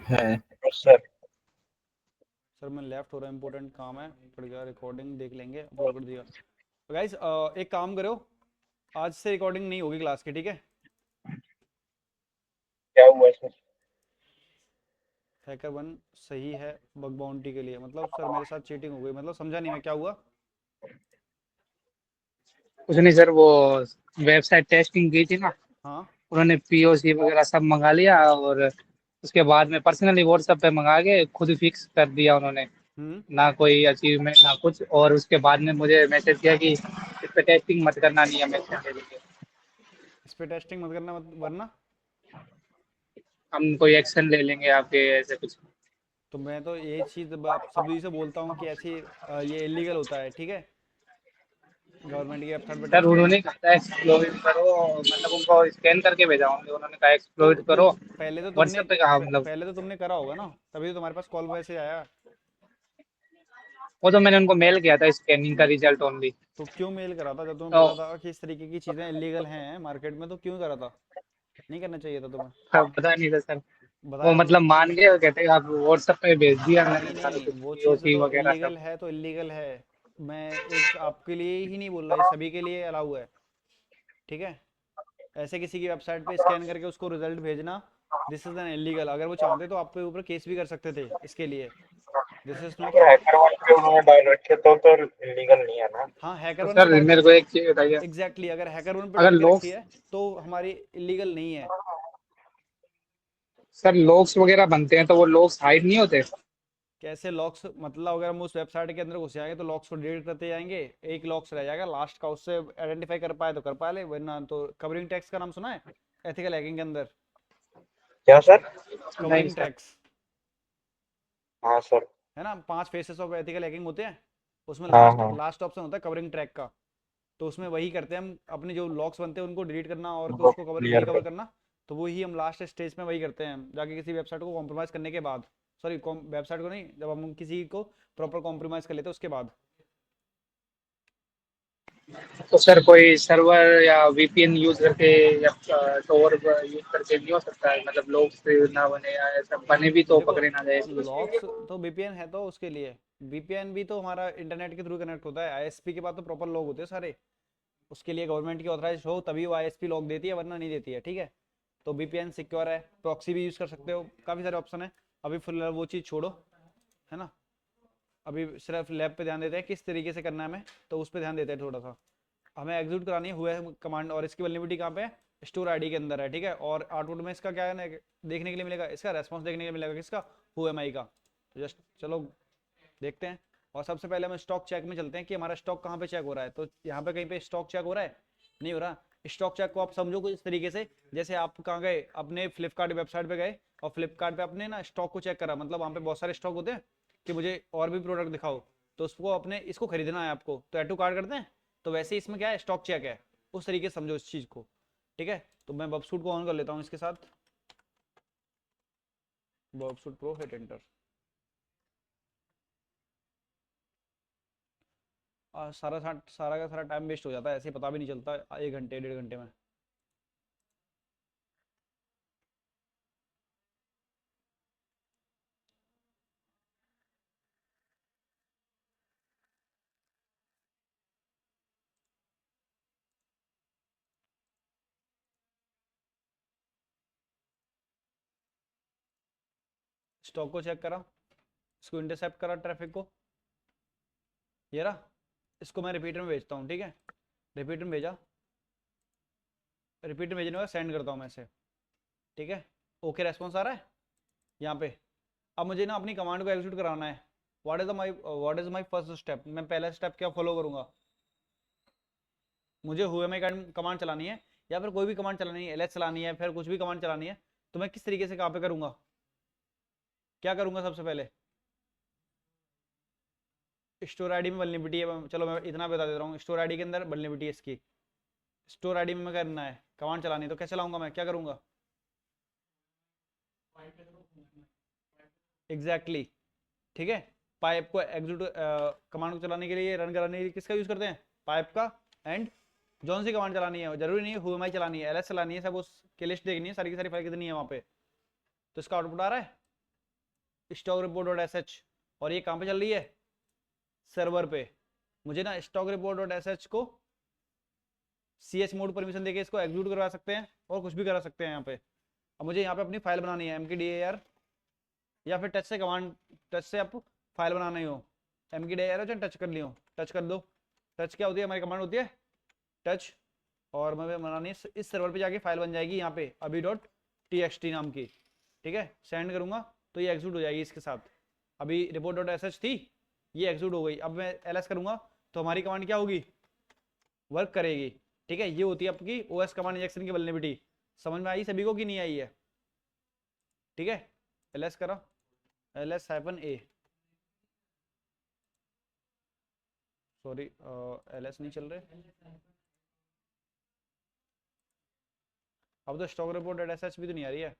है सर। सर मैं लेफ्ट हो रहा, इंपॉर्टेंट काम है, पड़ गया, रिकॉर्डिंग देख लेंगे, अपलोड कर दिया। तो गाइस एक काम करो, आज से रिकॉर्डिंग नहीं होगी क्लास की, ठीक है। क्या हुआ सर? हैकर वन सही है बग बाउंटी के लिए, मतलब सर मेरे साथ चीटिंग हो गई, मतलब समझा नहीं मैं, क्या हुआ। कुछ नहीं सर, वो वेबसाइट टेस्टिंग की थी ना, हाँ उन्होंने पीओसी वगैरह सब मंगा लिया, और उसके बाद में पर्सनली व्हाट्सएप पे मंगा के खुद फिक्स कर दिया उन्होंने, हम्म, ना कोई अचीवमेंट ना कुछ। और उसके बाद में मुझे मैसेज किया कि इस पे टेस्टिंग मत करना, नहीं है मैसेज दे दीजिए, इस पे टेस्टिंग मत करना, वरना हम कोई एक्शन ले लेंगे आपके, ऐसे कुछ। तो मैं तो ये चीज सभी से बोलता हूँ कि ऐसी ये इलीगल होता है, ठीक है, गवर्नमेंट की वेबसाइट पे सर टेस्ट करना। उन्होंने कहा था एक्सप्लोइट करो, मतलब उनको स्कैन करके भेजा होंगे, उन्होंने कहा एक्सप्लोइट तो करो, पहले तो तुमने व्हाट्सएप पे कहा मतलब। पहले तो तुमने करा होगा ना, तभी तो तुम्हारे पास कॉल मैसेज आया। वो तो मैंने उनको मेल किया था स्कैनिंग का रिजल्ट ओनली। तो क्यों मेल करा था जब तुम्हें तो पता था कि इस तरीके की चीजें इलीगल हैं मार्केट में, तो क्यों करा था, नहीं करना चाहिए था तुम्हें, पता नहीं था सर, वो बताया मतलब मान गए, वो कहते हैं आप व्हाट्सएप पे भेज दिया नहीं मैंने सारा नहीं, कुछ, वो चीज़ पीओसी तो वगैरह सब। इलीगल है तो इलीगल है, मैं एक आपके लिए ही नहीं बोल रहा, ये सभी के लिए अलाउ है, ठीक है। ऐसे किसी की वेबसाइट पे स्कैन करके उसको रिजल्ट भेजना, दिस इज एन इलीगल, अगर वो चाहते तो आपके ऊपर केस भी कर सकते थे इसके लिए, this is not right. Hacker one पे उन्होंने डाल रखे तो लीगल नहीं है ना? हाँ हैकर तो वन पे सर मेरे को एक चीज बताइए, एग्जैक्टली अगर हैकर वन पे अगर डाल के लोग, रखी है तो हमारी इलीगल नहीं है। सर लॉग्स वगैरह बनते हैं तो वो लॉग्स हाइड नहीं होते? कैसे लॉक्स, मतलब अगर हम उस वेबसाइट के अंदर घुस जाएंगे तो लॉक्स को डिलीट करते जाएंगे, एक लॉक्स रह जाएगा लास्ट का, उससे आइडेंटिफाई कर पाए तो कर पा ले, वरना तो कवरिंग टैक्स का नाम सुना है एथिकल हैकिंग के अंदर, क्या सर? नहीं कवरिंग सर। टैक्स, हाँ सर। है ना, 5 फेसेस ऑफ एथिकल हैकिंग होते हैं, उसमें हाँ लास्ट हाँ। लास्ट ऑप्शन होता है कवरिंग ट्रैक का, तो उसमें वही करते हैं हम, अपने जो लॉक्स बनते हैं उनको डिलीट करना और वो उसको कवर नहीं क्लियर कवर कर। करना, तो वही हम लास्ट स्टेज में वही करते हैं, जाके किसी वेबसाइट को कॉम्प्रोमाइज़ करने के बाद, सॉरी वेबसाइट को नहीं, जब हम किसी को प्रॉपर कॉम्प्रोमाइज़ कर लेते हैं उसके बाद। तो सर कोई सर्वर या वीपीएन यूज करके या टोर यूज करके नहीं हो सकता है, मतलब लोग से ना बने या ऐसा बने भी तो देखो पकड़े ना जाए इसको? लॉक्स तो वीपीएन है तो उसके लिए, वीपीएन भी तो हमारा इंटरनेट के थ्रू कनेक्ट होता है, आईएसपी के बाद तो प्रॉपर लॉग होते हैं सारे, उसके लिए गवर्नमेंट की ऑथराइज हो तभी वो आईएसपी लॉग देती है, वरना नहीं देती है, ठीक है। तो वीपीएन सिक्योर है, प्रॉक्सी भी यूज़ कर सकते हो, काफ़ी सारे ऑप्शन है। अभी फिलहाल वो चीज़ छोड़ो, है ना, अभी सिर्फ लैब पे ध्यान देते हैं किस तरीके से करना है हमें, तो उस पर ध्यान देते हैं थोड़ा सा। हमें एग्जीक्यूट करानी है हुए कमांड, और इसकी वल्नरेबिलिटी कहाँ पे है, स्टोर आईडी के अंदर है, ठीक है। और आउटपुट में इसका क्या है ना, देखने के लिए मिलेगा, इसका रेस्पॉन्स देखने के लिए मिलेगा, किसका, हुएमआई का। तो जस्ट चलो देखते हैं। और सबसे पहले हम स्टॉक चेक में चलते हैं कि हमारा स्टॉक कहाँ पे चेक हो रहा है। तो यहाँ पे कहीं पे स्टॉक चेक हो रहा है, नहीं हो रहा। स्टॉक चेक को आप समझो कुछ इस तरीके से, जैसे आप कहाँ गए, अपने फ्लिपकार्ट वेबसाइट पे गए और फ्लिपकार्ट पे अपने ना स्टॉक को चेक करा, मतलब वहाँ पे बहुत सारे स्टॉक होते हैं कि मुझे और भी प्रोडक्ट दिखाओ, तो उसको अपने इसको खरीदना है आपको, तो ऐड टू कार्ट करते हैं। तो वैसे ही इसमें क्या है, स्टॉक चेक है, उस तरीके से समझो इस चीज़ को, ठीक है। तो मैं बबसूट को ऑन कर लेता हूँ इसके साथ, बबसूट प्रो हिट एंटर। सारा सारा का सारा टाइम वेस्ट हो जाता है, ऐसे पता भी नहीं चलता 1 घंटे 1.5 घंटे में। स्टॉक को चेक करा, इसको इंटरसेप्ट करा, ट्रैफिक को, ये रहा। इसको मैं रिपीटर में भेजता हूँ, ठीक है, रिपीटर में भेजा, रिपीटर भेजने के बाद सेंड करता हूँ मैं इसे, ठीक है। ओके रेस्पॉन्स आ रहा है यहाँ पे। अब मुझे ना अपनी कमांड को एग्जीक्यूट कराना है। What is my first step, मैं पहला स्टेप क्या फॉलो करूंगा, मुझे हुए में कमांड चलानी है, या फिर कोई भी कमांड चलानी है, एलएस चलानी है, फिर कुछ भी कमांड चलानी है, तो मैं किस तरीके से कहाँ पे करूंगा, क्या करूंगा सबसे पहले। स्टोर आईडी में वल्नरेबिलिटी है, चलो मैं इतना बता देता हूँ, स्टोर आईडी के अंदर वल्नरेबिलिटी है इसकी, स्टोर आईडी में मैं करना है कमांड चलानी है, तो क्या चलाऊंगा, मैं क्या करूंगा, एग्जैक्टली exactly, ठीक है। पाइप को एग्जीक्यूट कमांड को चलाने के लिए, रन कराने के लिए किसका यूज करते हैं, पाइप का। एंड जौन सी कमांड चलानी है, जरूरी नहीं है हुएमआई चलानी है, एलएस चलानी है, सब उसकी लिस्ट देखनी है, सारी की सारी फाइल कितनी है वहां पे। तो इसका आउटपुट आ रहा है stock report dot S H, और ये कहाँ पे चल रही है, सर्वर पे। मुझे ना stock report dot S H को सी एच मोड परमिशन देके इसको एग्जीक्यूट करवा सकते हैं, और कुछ भी करा सकते हैं यहाँ पे। अब मुझे यहाँ पे अपनी फाइल बनानी है एमकेडीएर, या फिर टच से कमांड, टच से आप फाइल बनाना ही हो, एमकेडीएर हो चाहे टच कर लियो, टच कर दो। टच क्या होती है, हमारी कमांड होती है टच, और मैं बनानी है इस सर्वर पे जाके फाइल बन जाएगी यहाँ पे अभी डॉट टी एक्स टी नाम की, ठीक है। सेंड करूंगा तो ये एग्जीक्यूट हो जाएगी इसके साथ। अभी रिपोर्ट डॉट एस एच थी, ये एग्जीक्यूट हो गई। अब मैं एल एस करूंगा तो हमारी कमांड क्या होगी, वर्क करेगी, ठीक है। ये होती है आपकी ओएस कमांड इंजेक्शन की वल्नरेबिलिटी। समझ में आई सभी को कि नहीं आई है, ठीक है। एल एस करा, एल एस हाइफन ए, सॉरी एल एस नहीं चल रहे, अब तो stock report dot S H भी तो नहीं आ रही है।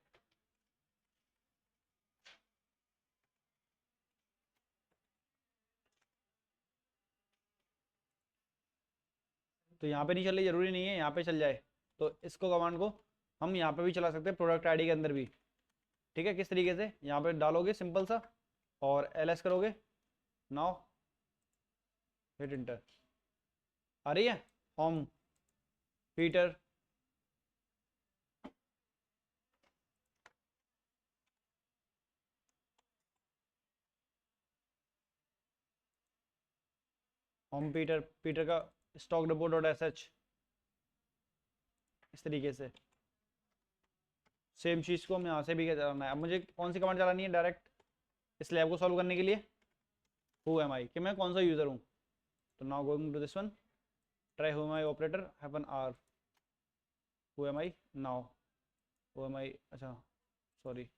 तो यहाँ पे नहीं चल रही, जरूरी नहीं है यहाँ पे चल जाए, तो इसको कमांड को हम यहाँ पे भी चला सकते हैं, प्रोडक्ट आईडी के अंदर भी, ठीक है। किस तरीके से, यहाँ पे डालोगे सिंपल सा, और एल एस करोगे, नाउ हिट इंटर, आ रही है home Peter, home Peter, Peter का stock report dot S H, इस तरीके से सेम चीज़ को हम यहाँ से भी चलाना है। अब मुझे कौन सी कमांड चलानी है डायरेक्ट इस लैब को सॉल्व करने के लिए, हु एम आई, कि मैं कौन सा यूज़र हूँ। तो now going to this one, try who am I operator hyphen R, who am I now, who am I, अच्छा सॉरी,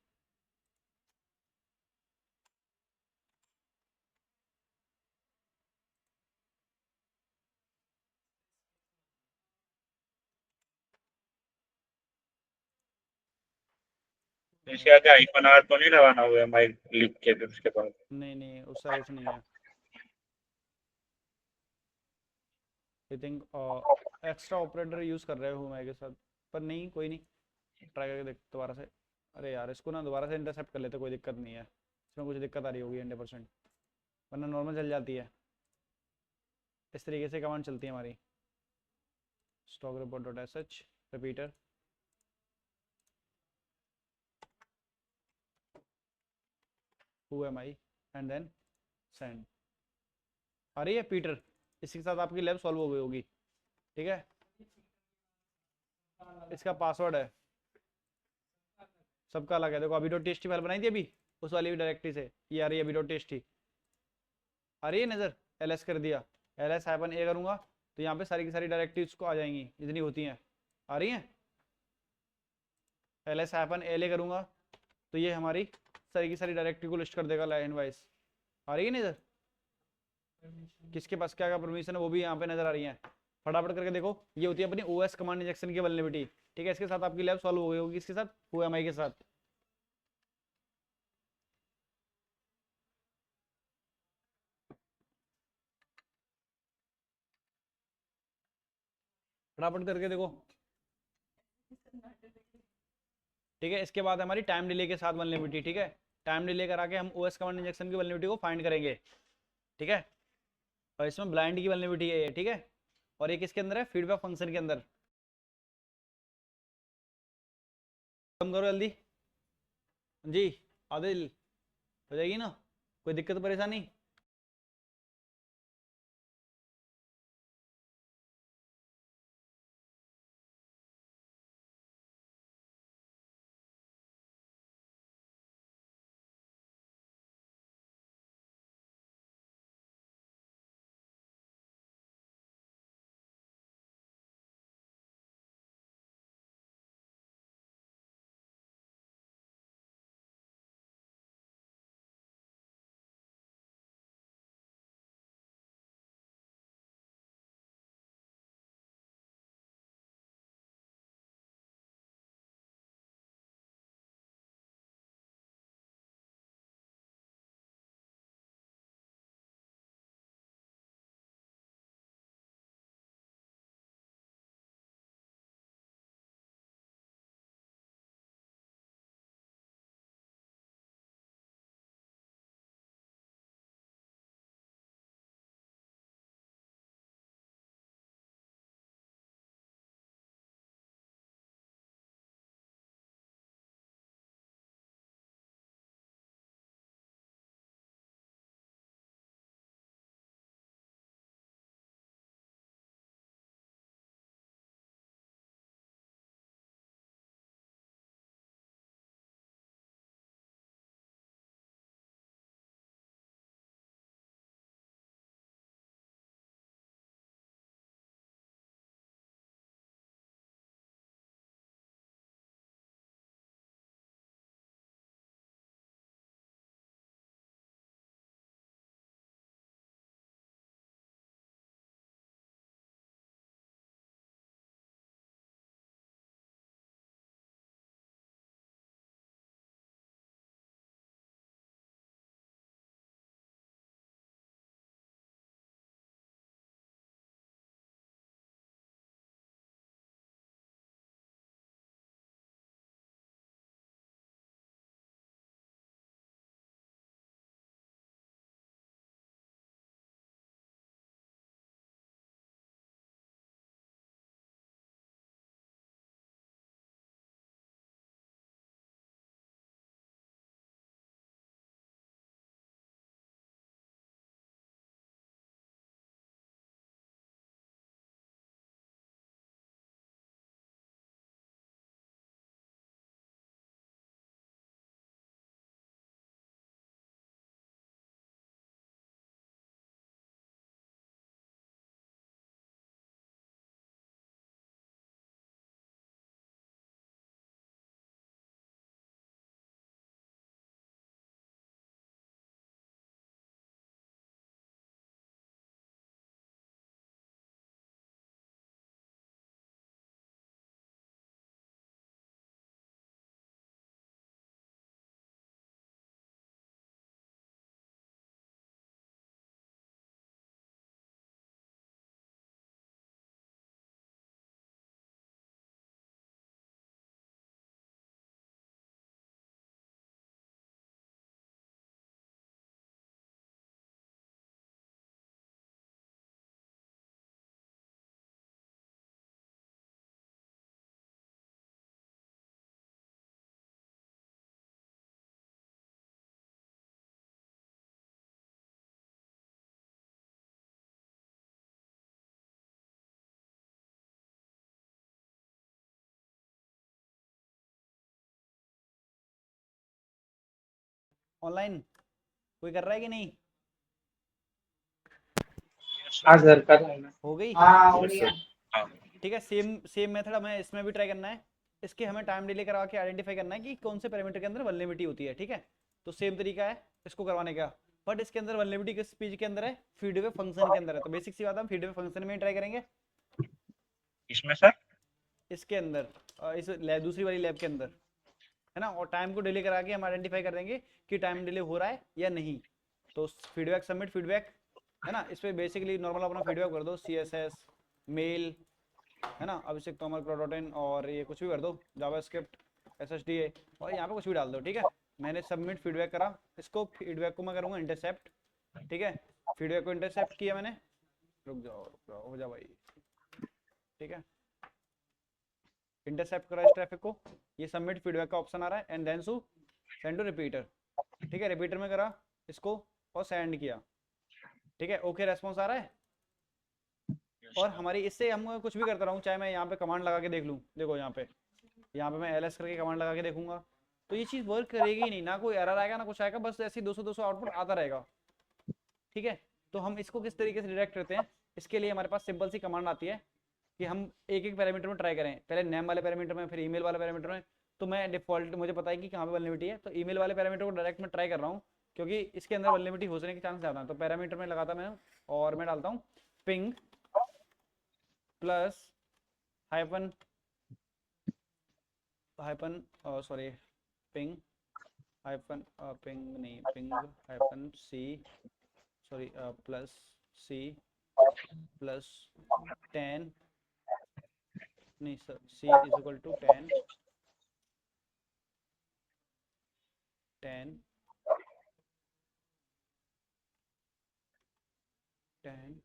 इसके आगे आइकन आर तो नहीं लगाना हुआ है माइक लिख के फिर उसके बाद? नहीं नहीं उसका कुछ नहीं है। I think extra operator use कर रहे हो मैं के साथ, पर नहीं कोई नहीं, ट्राई करके देख दोबारा से। अरे यार इसको ना दोबारा से इंटरसेप्ट कर लेते, कोई दिक्कत नहीं है, इसमें कुछ दिक्कत आ रही होगी 100%, वरना नॉर्मल चल जाती है। इस तरीके से कमांड चलती है हमारी। Stock report dot S H repeater, who am I, and then send. आ रही है पीटर, इसके साथ आपकी लैब सॉल्व हो गई होगी। ठीक है, इसका पासवर्ड है सबका अलग है। देखो अभी डॉट टेस्टी फाइल बनाई थी अभी, उस वाली भी डायरेक्टरी से ये आ रही है अभी डॉट टेस्टी, आ रही है नज़र। एल एस कर दिया, एल एस हाइफन ए करूँगा तो यहाँ पे सारी की सारी डायरेक्टरीज को आ जाएंगी जितनी होती हैं, आ रही हैं। L S hyphen L A करूँगा तो ये हमारी सारी की सारी डायरेक्टरी को लिस्ट कर देगा लाइन वाइज। आ रही है नज़र, किसके पास क्या क्या परमिशन है वो भी यहाँ पे नजर आ रही है। फटाफट करके देखो, ये होती है अपनी ओएस कमांड इंजेक्शन की वल्नरेबिलिटी। ठीक है, इसके साथ आपकी लैब सॉल्व हो गई होगी, इसके साथ OMI के साथ। फटाफट करके देखो। ठीक है, इसके बाद हमारी टाइम डिले के साथ वल्नरेबिलिटी। ठीक है, टाइम डिले करा के हम ओएस कमांड इंजेक्शन की वल्नरेबिलिटी को फाइंड करेंगे। ठीक है, और इसमें ब्लाइंड की वल्नरेबिलिटी है ये। ठीक है, और ये किसके अंदर है, फीडबैक फंक्शन के अंदर। कम करो जल्दी जी, आदिल, हो जाएगी ना, कोई दिक्कत परेशानी? ऑनलाइन कोई कर रहा है कि नहीं? हाँ सर कर रहा हूँ मैं। हो गई? ठीक है, सेम सेम मेथड हमें इसमें भी ट्राई करना है। इसके हमें टाइम डिले करा के आइडेंटिफाई करना है कि कौन से पैरामीटर के अंदर वल्नेबिलिटी होती है। ठीक है, तो सेम तरीका है इसको करवाने का, बट इसके अंदर वल्नेबिलिटी किस पेज के अंदर है? फीडबैक फंक्शन के अंदर है। तो बेसिक सी बात है, हम फीडबैक फंक्शन में ही ट्राई करेंगे इसमें सर इसके अंदर, इस लैब दूसरी वाली लैब के अंदर, है ना। और टाइम को डिले करा के हम आइडेंटिफाई कर देंगे कि टाइम डिले हो रहा है या नहीं। तो फीडबैक सबमिट फीडबैक, है ना, इस पर बेसिकली नॉर्मल अपना फीडबैक कर दो, CSS मेल, है ना, अभिषेक तोमर क्रोडोटिन, और ये कुछ भी कर दो, जावास्क्रिप्ट SSDA, और यहाँ पे कुछ भी डाल दो। ठीक है, मैंने सबमिट फीडबैक करा, इसको फीडबैक को मैं करूँगा इंटरसेप्ट। ठीक है, फीडबैक को इंटरसेप्ट किया मैंने, रुक जाओ हो जा भाई। ठीक है, इंटरसेप्ट करा इस ट्रैफिक को, ये सबमिट फीडबैक का ऑप्शन आ रहा है, and then so send to repeater. ठीक है, रिपीटर में करा इसको और सेंड किया। ठीक है, ओके रेस्पॉन्स आ रहा है। और हमारी इससे हम कुछ भी करता रहूँ, चाहे मैं यहाँ पे कमांड लगा के देख लूँ, देखो यहाँ पे मैं ls करके कमांड लगा के देखूंगा, तो ये चीज़ वर्क करेगी ही नहीं, ना कोई एरर आएगा ना कुछ आएगा, बस ऐसे 200 आउटपुट आता रहेगा। ठीक है, तो हम इसको किस तरीके से डिटेक्ट करते हैं, इसके लिए हमारे पास सिंपल सी कमांड आती है कि हम एक एक पैरामीटर में ट्राई करें, पहले नेम वाले पैरामीटर में, फिर ईमेल वाले पैरामीटर में। तो मैं डिफॉल्ट, मुझे पता है कि कहाँ पे वल्नरेबिलिटी है, तो ईमेल वाले पैरामीटर को डायरेक्ट मैं ट्राई कर रहा हूँ, क्योंकि इसके अंदर वल्नरेबिलिटी हो जाने के चांस ज़्यादा है। तो पैरामीटर में लगाता मैं, और मैं डालता हूँ ping plus hyphen hyphen sorry ping hyphen ping नहीं, ping hyphen C, sorry plus C plus 10, नहीं sir, C is equal to 10 10 10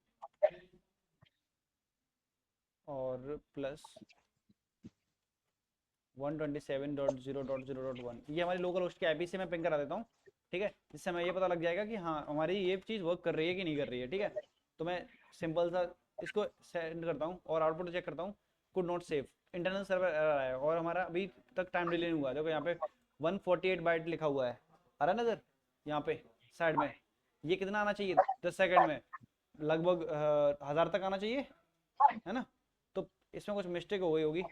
और प्लस 127.0.0.1, ये हमारी लोकल होस्ट के IP से मैं पिंग करा देता हूँ। ठीक है, जिससे हमें ये पता लग जाएगा कि हाँ हमारी ये चीज़ वर्क कर रही है कि नहीं कर रही है। ठीक है, तो मैं सिंपल सा इसको सेंड करता हूँ और आउटपुट चेक करता हूँ, could not save, internal server error आया, और हमारा अभी तक टाइम डिले नहीं हुआ। देखो यहाँ पे 148 बाइट लिखा हुआ है, आ रहा है नजर यहाँ पे साइड में। ये कितना आना चाहिए 10 सेकंड में? लगभग 1000 तक आना चाहिए, है ना। तो इसमें कुछ मिस्टेक हो गई होगी,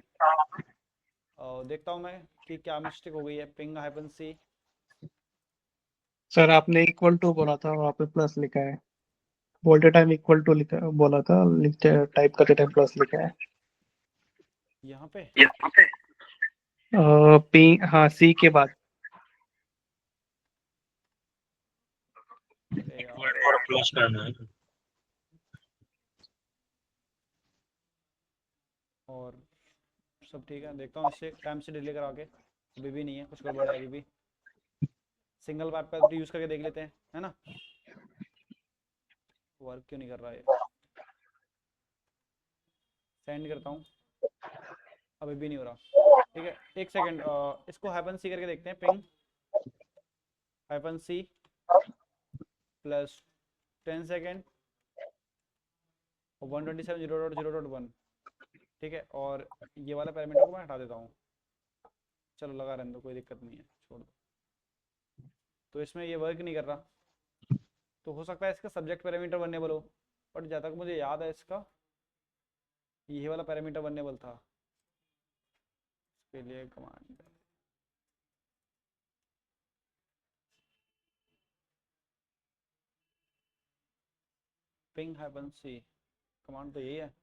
और देखता हूँ मैं कि क्या मिस्टेक हो गई है। पिंग हाइपन सी, सर आपने इक्वल टू बोला था, वहाँ पे प्लस लिखा है। बोलते टाइम इक्वल टू लिखा बोला था, लिखते टाइप करते टाइम प्लस लिखा है। यहाँ पे पी, हाँ सी के बाद। अरे यार, और क्लोज करना है। और सब ठीक है, देखता हूँ इससे टाइम से डिले करा के, अभी भी नहीं है, कुछ गड़बड़ है अभी भी। सिंगल वाइप का यूज़ करके देख लेते हैं, है ना। वर्क क्यों नहीं कर रहा है? सेंड करता हूँ, अभी भी नहीं हो रहा। ठीक है, एक सेकंड, इसको हाइपन सी करके देखते हैं, ping hyphen C plus 10 second और 127.0.0.1। ठीक है, और ये वाला पैरामीटर को मैं हटा देता हूँ, चलो लगा रहने दो, कोई दिक्कत नहीं है, छोड़ दो। तो इसमें ये वर्क नहीं कर रहा, तो हो सकता है इसका सब्जेक्ट पैरामीटर वननेबल हो, बट जहाँ तक मुझे याद है इसका ये वाला पैरामीटर वननेबल था। इसके लिए कमांड पिंग हाइपन सी, कमांड तो यही है।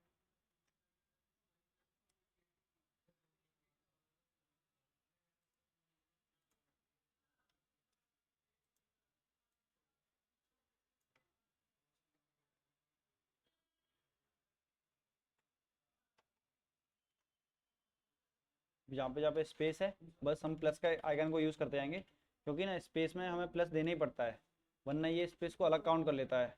जहाँ पे स्पेस है, बस हम प्लस का आइकन को यूज़ करते जाएंगे, क्योंकि ना स्पेस में हमें प्लस देना ही पड़ता है, वरना ये स्पेस को अलग काउंट कर लेता है।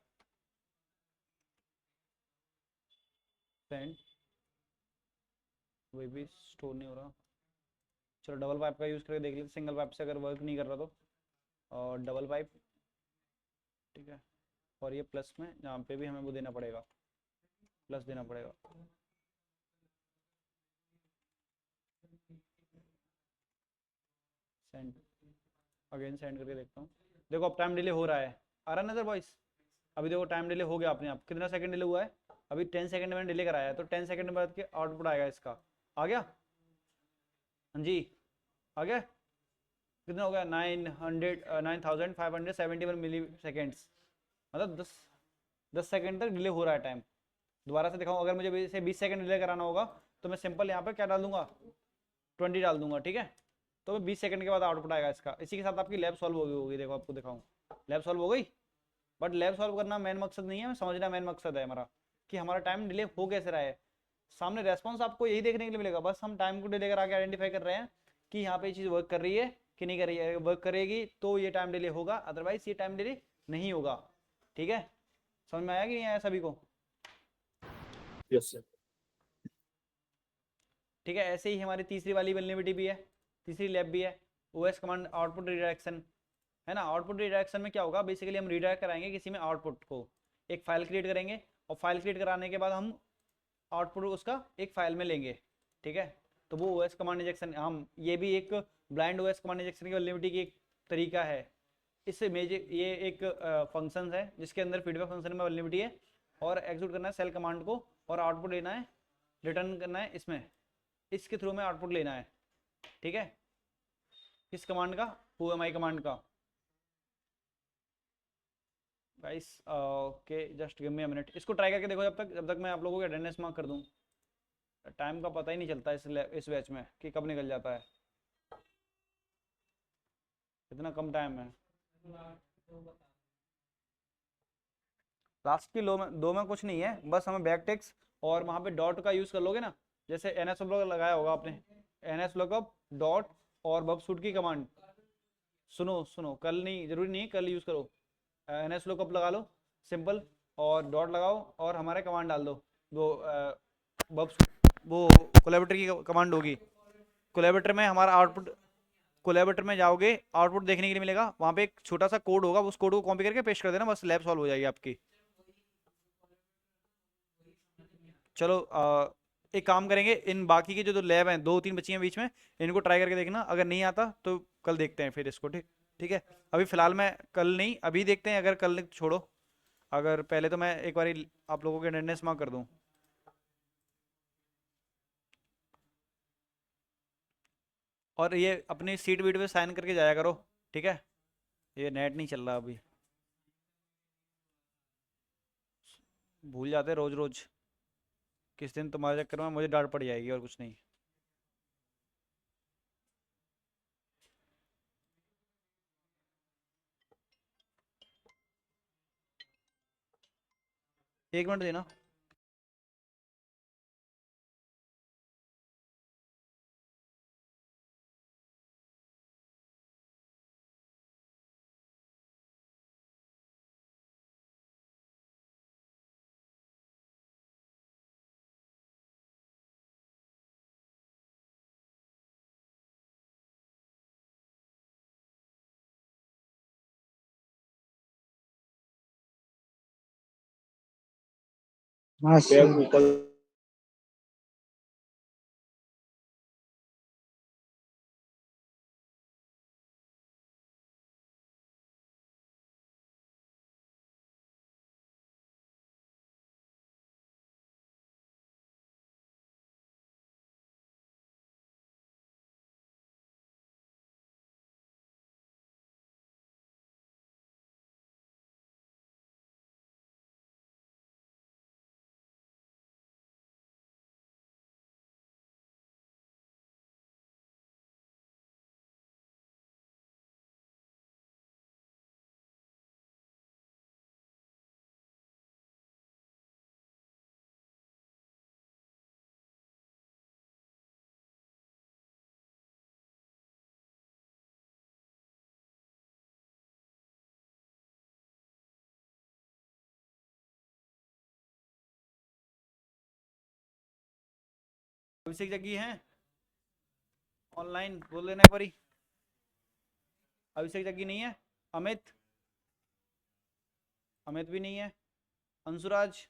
सेंड, वही भी स्टोर नहीं हो रहा। चलो डबल पाइप का यूज़ करके देख लेते, सिंगल पाइप से अगर वर्क नहीं कर रहा तो, और डबल पाइप। ठीक है, और ये प्लस में यहाँ पे भी हमें वो देना पड़ेगा, प्लस देना पड़ेगा। सेंड, अगेन सेंड करके देखता हूँ। देखो अब टाइम डिले हो रहा है, आ रहा है नजर वॉइस? अभी देखो टाइम डिले हो गया अपने आप, कितना सेकंड डिले हुआ है? अभी 10 सेकंड मैंने डिले कराया है, तो 10 सेकंड बाद के आउटपुट आएगा इसका। आ गया? हाँ जी, आ गया। कितना हो गया? 9571 मिली सेकेंड्स, मतलब 10 सेकंड तक डिले हो रहा है टाइम। दोबारा से दिखाऊं, अगर मुझे इसे 20 सेकंड डिले कराना होगा तो मैं सिंपल यहाँ पे क्या डाल दूंगा, 20 डाल दूंगा, ठीक है। तो 20 सेकंड के बाद आउटपुट आएगा इसका। इसी के साथ आपकी लैब सॉल्व हो गई होगी, देखो आपको दिखाऊं, लैब सॉल्व हो गई। बट लैब सॉल्व करना मेन मकसद नहीं है, समझना मेन मकसद है हमारा कि हमारा टाइम डिले हो कैसे रहा है। सामने रेस्पॉन्स आपको यही देखने के लिए मिलेगा, बस हम टाइम को डिले करा के आइडेंटिफाई कर रहे हैं कि यहाँ पे ये चीज़ वर्क कर रही है कि नहीं कर रही है। वर्क करेगी तो ये टाइम डिले होगा, अदरवाइज ये टाइम डिले नहीं होगा, ठीक है। समझ में आया कि नहीं आया सभी को? Yes sir. ठीक है, ऐसे ही हमारी तीसरी वाली वल्नरेबिलिटी भी है, तीसरी लैब भी है, ओएस कमांड आउटपुट रिडायरेक्शन, है ना। आउटपुट रिडायरेक्शन में क्या होगा, बेसिकली हम रिडायरेक्ट कराएंगे किसी में आउटपुट को, एक फाइल क्रिएट करेंगे और फाइल क्रिएट कराने के बाद हम आउटपुट उसका एक फाइल में लेंगे, ठीक है। तो वो ओएस कमांड इंजेक्शन, हम ये भी एक ब्लाइंड ओएस कमांड इंजेक्शन की वल्नरेबिलिटी की एक तरीका है। इससे ये एक फंक्शन है जिसके अंदर फीडबैक फंक्शन में वल्नरेबिलिटी है, और एग्जीक्यूट करना है सेल कमांड को, और आउटपुट लेना है, रिटर्न करना है इसमें, इसके थ्रू में आउटपुट लेना है, ठीक है। किस कमांड का? ओएमआई कमांड का। Guys okay, just give me a minute, इसको ट्राई करके देखो जब तक मैं आप लोगों को अटेंडेंस मार्क कर दूं। टाइम का पता ही नहीं चलता इस बैच में कि कब निकल जाता है, इतना कम टाइम है। लास्ट की दो में कुछ नहीं है, बस हमें बैक टेक्स्ट और वहाँ पे डॉट का यूज़ कर लोगे ना, जैसे एनएस ब्लॉक लगाया होगा आपने, एनएस लुकअप डॉट और बबसूट की कमांड। सुनो कल नहीं, जरूरी नहीं कल यूज़ करो, एनएस लुकअप लगा लो सिंपल, और डॉट लगाओ और हमारे कमांड डाल दो, वो वो कोलैबोरेटर की कमांड होगी। कोलैबोरेटर में हमारा आउटपुट, कोलैबोरेटर में जाओगे आउटपुट देखने के लिए मिलेगा, वहाँ पे एक छोटा सा कोड होगा, उस कोड को कॉपी करके पेस्ट कर देना, बस लैब सॉल्व हो जाएगी आपकी। चलो एक काम करेंगे, इन बाकी के जो लैब हैं, 2-3 बच्ची हैं बीच में, इनको ट्राई करके देखना, अगर नहीं आता तो कल देखते हैं फिर इसको, ठीक ठीक है। अभी फिलहाल मैं कल नहीं, अभी देखते हैं, अगर कल छोड़ो, अगर पहले तो मैं एक बार आप लोगों के अटेंडेंस मार्क कर दूं। और ये अपनी सीट वीट पे साइन करके जाया करो, ठीक है। ये नेट नहीं चल रहा अभी, भूल जाते रोज रोज, किस दिन तुम्हारे चक्कर में मुझे डांट पड़ जाएगी और कुछ नहीं। एक मिनट देना। हाँ सर। अभिषेक जग्गी हैं ऑनलाइन, बोल लेना एक बारी। अभिषेक जग्गी नहीं है? अमित, अमित भी नहीं है। अंशुराज,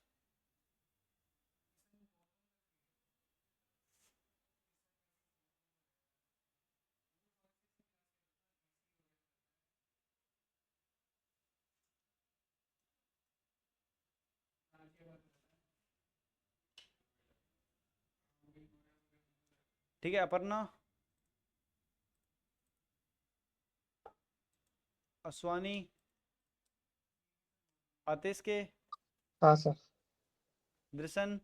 ठीक है अपर्णा, असवानी, आतिश के, हाँ सर। दृशन,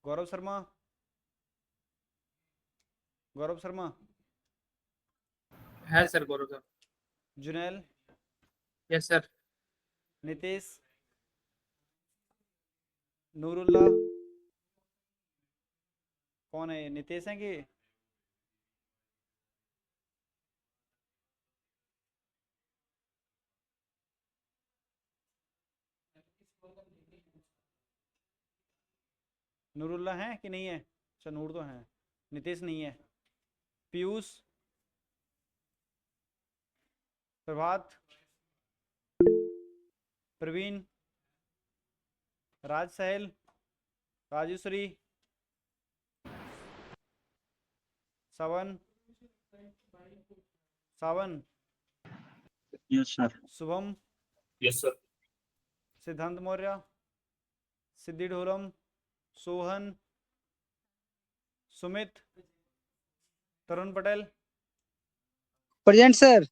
गौरव शर्मा, गौरव शर्मा, है sir Gaurav sir. Junail, yes sir. Nitesh, Noorullah, कौन है ये, नितेश है कि नूरुल्ला है कि नहीं है? अच्छा नूर तो है, नितेश नहीं है। Piyush, Prabhat, Praveen, Raj Sahal, Rajshree, Sawan, Sawan, yes sir. Shubham, yes sir. Siddhant Maurya, Siddhi Dholam, Sohan, Sumit, Tarun Patel, present sir.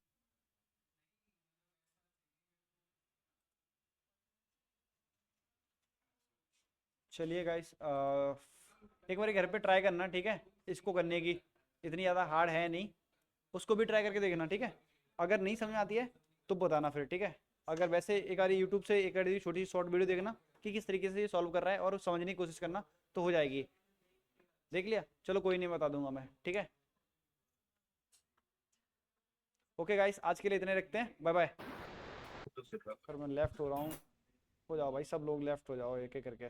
चलिए गाइस एक बार घर पे ट्राई करना, ठीक है, इसको करने की इतनी ज़्यादा हार्ड है नहीं, उसको भी ट्राई करके देखना, ठीक है। अगर नहीं समझ में आती है तो बताना फिर, ठीक है। अगर वैसे एक बार यूट्यूब से एक बार छोटी सी शॉर्ट वीडियो देखना कि किस तरीके से ये सॉल्व कर रहा है और समझने की कोशिश करना, तो हो जाएगी। देख लिया, चलो कोई नहीं, बता दूंगा मैं, ठीक है। ओके गाइस, आज के लिए इतने रखते हैं, बाय बाय। फिर मैं लेफ्ट हो रहा हूँ, हो जाओ भाई सब लोग लेफ्ट हो जाओ एक एक करके।